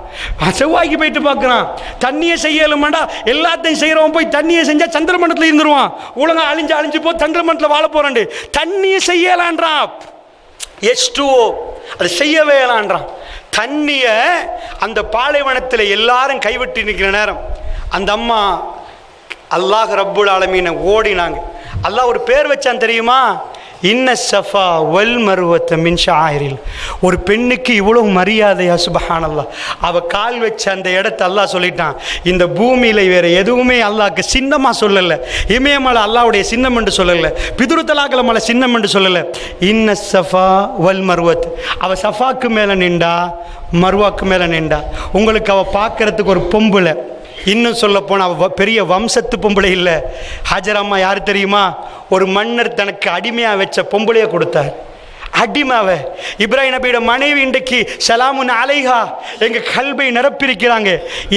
செவ்வாய்க்கு போயிட்டு பார்க்கிறான், தண்ணியை செய்யலுமாண்டா. எல்லாத்தையும் செய்யறவன் போய் தண்ணியை செஞ்சா சந்திரமண்டலத்தில் இருந்துருவான். உலகம் அழிஞ்சு போ, சந்திரமண்டலத்தில் வாழ போறான். தண்ணியை செய்யலான்றான். H2O அது செய்யவே இயலான்றான். தண்ணிய அந்த பாலைவனத்தில் எல்லாரும் கைவிட்டு நிற்கிற நேரம் அந்த அம்மா அல்லாஹ் ரப்புல் ஆலமீனை ஓடினாங்க. அல்லாஹ் ஒரு பேர் வச்சான் தெரியுமா? இன்ன சஃபா வல் மருவத்த மின் ஷாயிரில். ஒரு பெண்ணுக்கு இவ்வளவு மரியாதையா? சுபஹானல்லாஹ். அவ கால் வச்ச அந்த இடத்த அல்லாஹ் சொல்லிட்டான். இந்த பூமியில வேற எதுவுமே அல்லாஹ்க்கு சின்னமா சொல்லல. இமயமலை அல்லாஹ்வுடைய சின்னம் என்று சொல்லல, பிதுருத்தலாக்கல மலை சின்னம் என்று சொல்லல. இன்ன சஃபா வல் மருவத். அவ சஃபாக்கு மேல நின்றா, மருவாக்கு மேல நின்றா. உங்களுக்கு அவ பார்க்கறதுக்கு ஒரு பொம்புல, இன்னும் சொல்ல போனால் பெரிய வம்சத்து பொம்பளை இல்லை. ஹஜர் அம்மா யார் தெரியுமா? ஒரு மன்னர் தனக்கு அடிமையாக வச்ச பொம்பளையை கொடுத்தார். அடிமாவை இப்ராஹிம் நபியோட மனைவி இன்றைக்கு சலாமுன் அலைஹா எங்க கல்வை நிரப்பியிருக்கிறாங்க.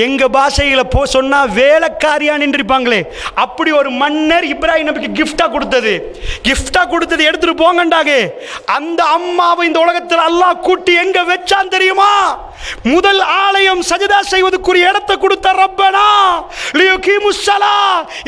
எங்க பாஷையில சொன்னா வேலைக்காரியா நின்றிருப்பாங்களே, அப்படி ஒரு மன்னர் இப்ராஹிம் நபிக்கு கிஃப்டா கொடுத்தது எடுத்துட்டு போங்கண்டாங்க. அந்த அம்மாவை இந்த உலகத்தில் அல்லாஹ் கூட்டி எங்க வச்சான் தெரியுமா? முதல் ஆலயம் சஜதா செய்வதற்குரிய இடத்தை கொடுத்த ரப்பனா லியுகீமுஸ் ஸலா.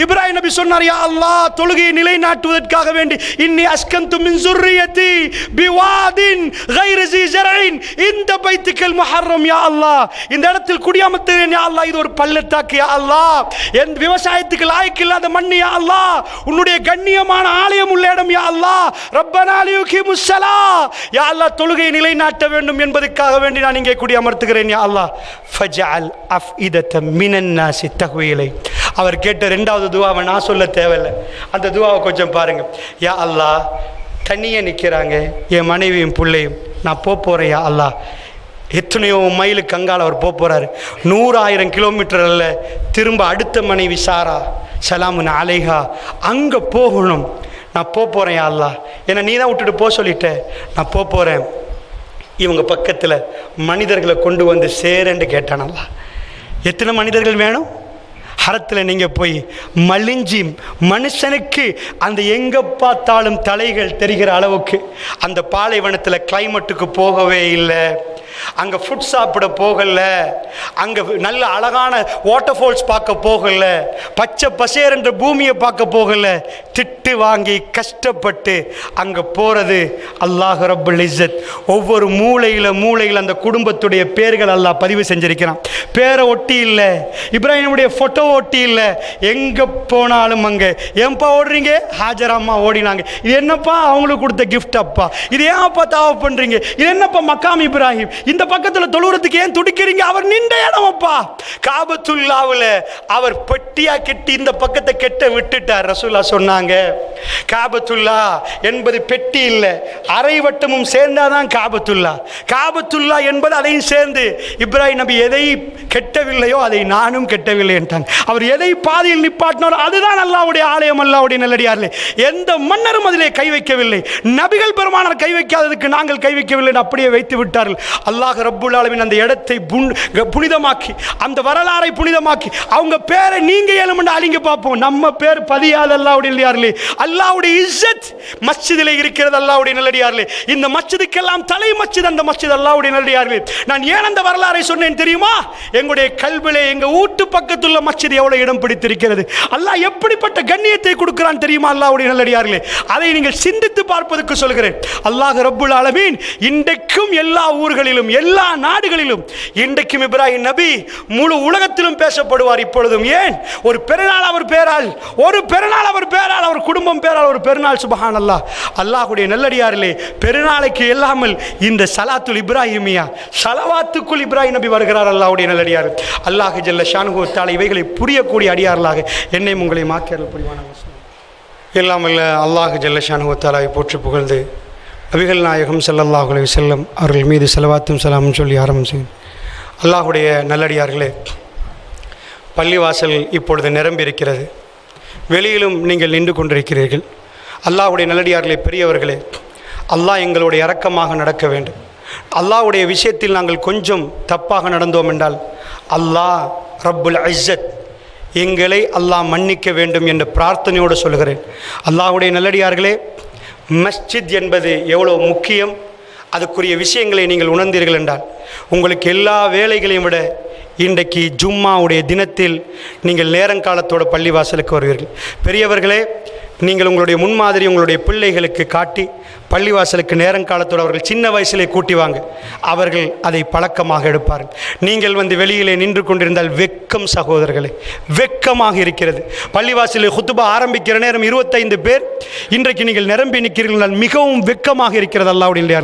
இப்ராஹிம் நபி சொன்னார், யா அல்லாஹ், தொழுகையை நிலைநாட்டுவதற்காக வேண்டி இன்னி அஸ்கந்து மின் ஸுர்ரியத்தி பிவாதின் கைரி ஸீ ஸர்இன் இந்த பைத்துக்கல் முஹர்ரம். யா அல்லாஹ், இந்த இடத்தில் குடியமர்த்துகிறேன் யா அல்லாஹ், இது ஒரு பள்ளத்தாக்கு யா அல்லாஹ், என் விவசாயத்துக்கு லாயக்கு இல்லாத மண்ணு யா அல்லாஹ், உன்னுடைய கண்ணியமான ஆலயம் உள்ள இடம் யா அல்லாஹ். ரப்பனா லியுகீமுஸ் ஸலா, யா அல்லாஹ், தொழுகையை நிலைநாட்ட வேண்டும் என்பதற்காக வேண்டி நான் இங்கே குடியமர்த்துகிறேன் யா அல்லாஹ். ஃபஜஅல் அஃஇதத மினன் நாஸி தஹ்வி இலை. அவர் கேட்ட இரண்டாவது துஆவை நான் சொல்ல தேவையில்லை, அந்த துஆவை கொஞ்சம் பாருங்க. யா அல்லாஹ், தனியே நிற்கிறாங்க என் மனைவியும் பிள்ளையும், நான் போகிறேன் யா அல்லாஹ். எத்தனையோ மைலுக்கு அங்கால் அவர் போகிறாரு, 100,000 கிலோமீட்டர் அல்ல, திரும்ப அடுத்த மனைவி சாரா சலாமுன் அலைஹா அங்கே போகணும். நான் போகிறேன் யா அல்லாஹ், என்னை நீ தான் விட்டுட்டு போக சொல்லிட்ட, நான் போகிறேன். இவங்க பக்கத்தில் மனிதர்களை கொண்டு வந்து சேரன்னு கேட்டானல்லா. எத்தனை மனிதர்கள் வேணும்? ஹரத்தில் நீங்கள் போய் மலிஞ்சி மனுஷனுக்கு அந்த எங்கே பார்த்தாலும் தலைகள் தெரிகிற அளவுக்கு அந்த பாலைவனத்தில் கிளைமேட்டுக்கு போகவே இல்லை, அங்கே ஃபுட் சாப்பிட போகல, அங்கே நல்ல அழகான வாட்டர் ஃபால்ஸ் பார்க்க போகல, பச்சை பசேர் பூமியை பார்க்க போகல, திட்டு வாங்கி கஷ்டப்பட்டு அங்கே போகிறது அல்லாஹ் ரப்புல் இஸ்ஸத். ஒவ்வொரு மூளையில் அந்த குடும்பத்துடைய பேர்கள் அல்லாஹ் பதிவு செஞ்சிருக்கிறான். பேரை ஒட்டி இல்லை, இப்ராஹிமுடைய ஃபோட்டோ ஒட்டி இல்லை, எங்கே போனாலும் அங்கே ஏன்பா ஓடுறீங்க? ஹாஜர் அம்மா ஓடினாங்க. இது என்னப்பா அவங்களுக்கு கொடுத்த கிஃப்ட் அப்பா, இது ஏன் அப்பா தாவ பண்ணுறீங்க? இது என்னப்பா மக்காம் இப்ராஹிம், இந்த பக்கத்தில் தொழுறதுக்கு ஏன் துடிக்கிறீங்க? அவர் நின்ற இடம் அப்பா. காபத்துல்லாவில் அவர் பெட்டியா கெட்டி இந்த பக்கத்தை கெட்ட விட்டுட்டார். ரசூலுல்லாஹ் சொன்னாங்க, காபத்துல்லா என்பது பெட்டி இல்லை, அரை வட்டமும் சேர்ந்தாதான் காபத்துல்லா. காபத்துல்லா என்பது அதையும் சேர்ந்து. இப்ராஹிம் நபி எதை கெட்டவில்லையோ அதை நானும் கெட்டவில்லை என்றாங்க. அவர் எதை பாதியில் நிப்பாட்டினாரோ அதுதான் அல்லாஹ்வுடைய ஆலயம். அல்லாஹ்வுடைய நல்லடியார்களே, எந்த மன்னரும் அதிலே கை வைக்கவில்லை. நபிகள் பெருமானார் கை வைக்காததுக்கு நாங்கள் கை வைக்கவில்லை, அப்படியே வைத்து விட்டார்கள். அல்லாஹ் ரப்புல் ஆலமீன் அந்த இடத்தை புனிதமாக்கி, அந்த வரலாறை புனிதமாக்கி, அவங்க பேரை நீங்க ஏழுமண்டு அழிங்க பார்ப்போம், நம்ம பேர் பதியாது. அல்லாஹ்வுடைய நல்லடியார்களே, அல்லாஹ்வுடைய இஸ்ஸத் மஸ்ஜிதிலே இருக்கிறது. அல்லாஹ்வுடைய நல்லடியார்களே, இந்த மஸ்ஜிதுக்கெல்லாம் தலை மஸ்ஜித் அந்த மஸ்ஜித். அல்லாஹ்வுடைய நல்லடியார்களே, நான் ஏன் அந்த வரலாறை சொன்னேன் தெரியுமா? எங்களுடைய கல்விலே எங்க வீட்டு பக்கத்துள்ள மஸ்ஜித் எவ்வளவு இடம் பிடித்திருக்கிறது, அல்லாஹ் எப்படிப்பட்ட கண்ணியத்தை கொடுக்கிறான் தெரியுமா? அல்லாஹ்வுடைய நல்லடியார்களே, அதை நீங்கள் சிந்தித்து பார்ப்பதற்கு சொல்கிறேன். அல்லாஹ் ரப்புல் ஆலமீன் இன்றைக்கும் எல்லா ஊர்களிலும் எல்லா நாடுகளிலும் இன்றைக்கும் இப்ராஹிம் நபி முழு உலகத்திலும் பேசப்படுவார் இப்பொழுதும். ஏன்? ஒரு பெருநாள் அவர் பேரால், ஒரு பெருநாள் அவர் பேரால், அவர் குடும்பம் பேரால் ஒரு பெருநாள். சுப்ஹானல்லாஹ். அல்லாஹ்வுடைய நல்லடியார்களே, பெருநாளைக்கு இல்லாமல் இந்த சலாத்துல் இப்ராஹிமியா, சலவாத்துக்குள் இப்ராஹிம் நபி வருகிறார். அல்லாஹ்வுடைய நல்லடியார்கள், அல்லாஹ் ஜல்ல ஷானுஹு தஆலா இவைகளை புரியக்கூடிய அடியார்களாக என்னையும் உங்களை மாக்கியர்கள் புரிவானாக. எல்லாம் அல்ல அல்லாஹ் ஜல்ல ஷானுஹு தஆலாவை போற்றி புகழ்ந்து நபிகள் நாயகம் ஸல்லல்லாஹு அலைஹி வஸல்லம் அவர்கள் மீது ஸலவாத்தும் ஸலாமும் சொல்லி ஆரம்பிச்சேன். அல்லாஹ்வுடைய நல்லடியார்களே, பள்ளிவாசல் இப்பொழுது நிரம்பி இருக்கிறது. வெளியிலும் நீங்கள் நின்று கொண்டிருக்கிறீர்கள். அல்லாஹ்வுடைய நல்லடியார்களே, பெரியவர்களே, அல்லாஹ் எங்களுடைய இரக்கமாக நடக்க வேண்டும். அல்லாஹ்வுடைய விஷயத்தில் நாங்கள் கொஞ்சம் தப்பாக நடந்தோம் என்றால் அல்லாஹ் ரப்புல் இஸ்ஸத் எங்களை அல்லாஹ் மன்னிக்க வேண்டும் என்ற பிரார்த்தனையோடு சொல்கிறேன். அல்லாஹ்வுடைய நல்லடியார்களே, மஸ்ஜித் என்பது எவ்வளோ முக்கியம், அதுக்குரிய விஷயங்களை நீங்கள் உணர்ந்தீர்கள் என்றால் உங்களுக்கு எல்லா வேலைகளையும் விட இன்றைக்கு ஜும்மாவுடைய தினத்தில் நீங்கள் நேரங்காலத்தோட பள்ளிவாசலுக்கு வருவீர்கள். பெரியவர்களே, நீங்கள் உங்களுடைய முன்மாதிரி உங்களுடைய பிள்ளைகளுக்கு காட்டி பள்ளிவாசலுக்கு நேரங்காலத்தோடு அவர்கள் சின்ன வயசிலே கூட்டி வாங்க, அவர்கள் அதை பழக்கமாக எடுப்பார்கள். நீங்கள் வந்து வெளியிலே நின்று கொண்டிருந்தால் வெக்கம் சகோதரர்களே, வெக்கமாக இருக்கிறது. பள்ளிவாசலில் ஹுத்துபா ஆரம்பிக்கிற நேரம் 25 பேர், இன்றைக்கு நீங்கள் நிரம்பி நிற்கிறீர்கள், மிகவும் வெக்கமாக இருக்கிறது. அல்லாஹ்வுடைய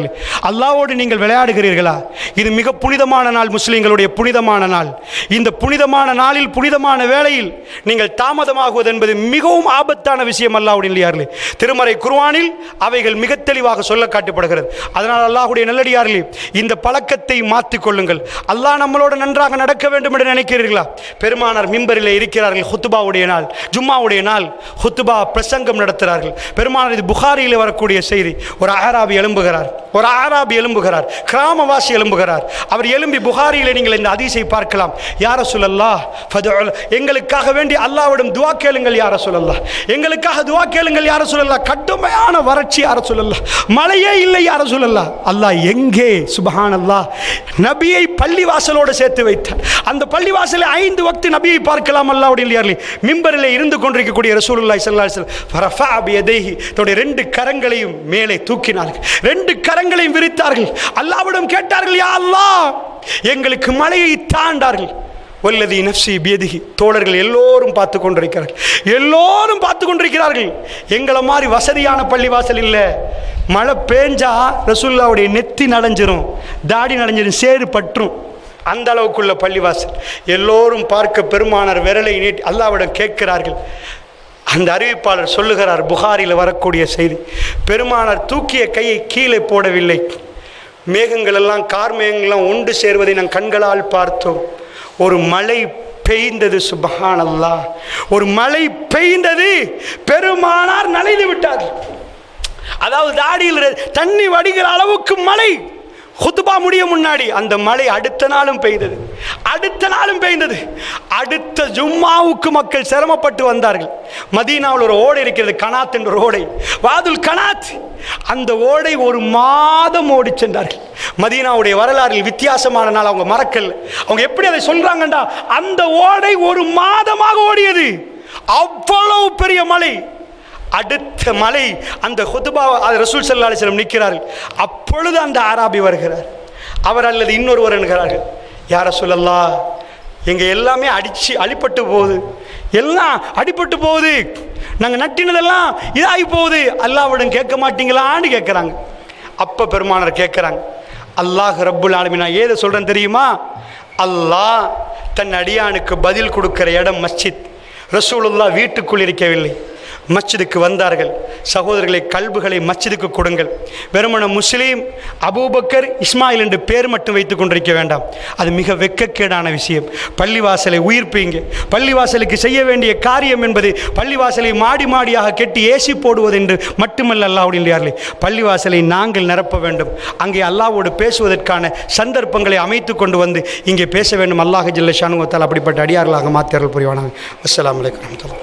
அல்லாஹ்வோடு நீங்கள் விளையாடுகிறீர்களா? இது மிக புனிதமான நாள், முஸ்லிம்களுடைய புனிதமான நாள். இந்த புனிதமான நாளில் புனிதமான வேளையில் நீங்கள் தாமதமாகுவது என்பது மிகவும் ஆபத்தான விஷயம். அல்லாஹ்வுடைய திருமறை குர்ஆனில் அவைகள் மிக தெளிவாக சொல்ல காட்டப்படுகிறது. அதனால் அல்லாஹ்வுடைய நல்லடியார்களே, இந்த பழக்கத்தை மாற்றிக் கொள்ளுங்கள். அல்லாஹ் நம்மளோட நன்றாக நடக்க வேண்டும் என்று நினைக்கிறீர்களா? பெருமானார் மிம்பரில் இருக்கிறார்கள், ஹுத்துபாவுடைய நாள், ஜும்மாவுடைய நாள், ஹுத்துபா பிரசங்கம் நடத்துகிறார்கள். பெருமானார், இது புகாரியில் வரக்கூடிய செய்தி, ஒரு அராபி எழும்புகிறார், கிராமவாசி எழும்புகிறார். அவர் எழும்பி, புகாரியில் நீங்கள் இந்த ஹதீஸை பார்க்கலாம், யா ரசூலல்லாஹ் எங்களுக்காக வேண்டி அல்லாஹ்விடம் துஆ கேளுங்கள் யா ரசூலல்லாஹ், எங்களுக்காக துஆ கேளுங்கள் யா ரசூலல்லாஹ், கடுமையான வறட்சி யா ரசூலல்லாஹ், மழையே இல்லை யா ரசூலல்லாஹ். அல்லாஹ் எங்கே? சுப்ஹானல்லாஹ், நபியை பள்ளிவாசலோடு சேர்த்து வைத்தார். அந்த பள்ளிவாசலில் 5 வக்து நபியை பார்க்கலாம். அல்லாஹ்வுடைய மிம்பரில் இருந்து கொண்டிருக்கக்கூடிய ரசூலுல்லாஹி ஸல்லல்லாஹு அலைஹி வஸல்லம் ஃபரஃபஅ பியதைஹி, தன்னுடைய 2 கரங்களையும் மேலே தூக்கினார்கள், 2 கரங்களையும் விரித்தார்கள். அல்லாஹ்விடம் கேட்டார்கள், யா அல்லாஹ் எங்களுக்கு மழையை தாண்டார்கள். வல்லதி நஃப்ஸி பியதிஹி, தோழர்கள் எல்லோரும் பார்த்து கொண்டிருக்கிறார்கள். எங்களை மாதிரி வசதியான பள்ளிவாசல் இல்லை. மழை பேஞ்சா ரசூலுல்லாஹ்வுடைய நெத்தி நனைஞ்சிரும், தாடி நனைஞ்சிரும், சேறு பற்றும், அந்த அளவுக்குள்ள பள்ளிவாசல். எல்லோரும் பார்க்க பெருமானார் விரலை நீட்டி அல்லாஹ்விடம் கேட்கிறார்கள். அந்த அறிவிப்பாளர் சொல்லுகிறார், புகாரில் வரக்கூடிய செய்தி, பெருமானார் தூக்கிய கையை கீழே போடவில்லை. மேகங்கள் எல்லாம், கார்மேகங்கள்லாம் ஒன்று சேர்வதை நாம் கண்களால் பார்த்தோம். ஒரு மழை பெய்ந்தது, சுப்ஹானல்லாஹ், ஒரு மழை பெய்ந்தது, பெருமானார் நனைந்து விட்டார். அதாவது தாடியில் தண்ணி வடிகிற அளவுக்கு மழை. ஹுத்பா முடிய முன்னாடி அந்த மழை அடுத்த நாளும் பெய்தது. அடுத்த ஜும்மாவுக்கு மக்கள் சிரமப்பட்டு வந்தார்கள். மதீனாவில் ஒரு ஓடை இருக்கிறது, கனாத் என்ற ஒரு ஓடை, வாதுல் கனாத். அந்த ஓடை 1 மாதம் ஓடி சென்றார்கள். மதீனாவுடைய வரலாறில் வித்தியாசமான நாள், அவங்க மறக்கல். அவங்க எப்படி அதை சொல்றாங்கண்டா, அந்த ஓடை 1 மாதமாக ஓடியது. அவ்வளவு பெரிய மழை. அடுத்த மலை, அந்த ஹுதுபா ரசூல் ஸல்லல்லாஹு அலைஹி வஸல்லம் நிற்கிறார்கள். அப்பொழுது அந்த ஆராபி வருகிறார். அவர் அல்லது இன்னொருவர் என்கிறார்கள், யா ரசூலல்லாஹ் எங்க எல்லாமே அடிபட்டு போகுது, எல்லாம் அடிபட்டு போகுது, நாங்கள் நட்டினதெல்லாம் இதாகி போகுது, அல்லாஹ்விடம் கேட்க மாட்டீங்களான்னு கேட்குறாங்க. அப்போ பெருமானார் கேட்குறாங்க, அல்லாஹ் ரப்புல் ஆலமீன், நான் ஏதை சொல்கிறேன் தெரியுமா? அல்லாஹ் தன் அடியானுக்கு பதில் கொடுக்கிற இடம் மஸ்ஜித். ரசூலுல்லாஹ் வீட்டுக்குள் இருக்கவில்லை, மஸ்ஜிதுக்கு வந்தார்கள். சகோதரர்களை, கல்புகளை மஸ்ஜிதுக்கு கொடுங்கள். வெறுமன முஸ்லீம், அபூபக்கர், இஸ்மாயில் என்று பேர் மட்டும் வைத்துக் கொண்டிருக்க வேண்டாம். அது மிக வெட்கக்கேடான விஷயம். பள்ளிவாசலை உயிர்ப்பீங்க. பள்ளிவாசலுக்கு செய்ய வேண்டிய காரியம் என்பது பள்ளிவாசலை மாடி மாடியாக கெட்டி ஏசி போடுவது என்று மட்டுமல்ல. அல்லாஹ்வுடைய பள்ளிவாசலை நாங்கள் நிரப்ப வேண்டும். அங்கே அல்லாஹ்வோடு பேசுவதற்கான சந்தர்ப்பங்களை அமைத்து கொண்டு வந்து இங்கே பேச வேண்டும். அல்லாஹ் ஜல்ல ஷானு வ தஆலா அப்படிப்பட்ட அடியார்களாக மாத்தியர்கள் புரிவானாங்க. அஸ்ஸலாமு அலைக்கும் வரஹ்மத்துல்லாஹ்.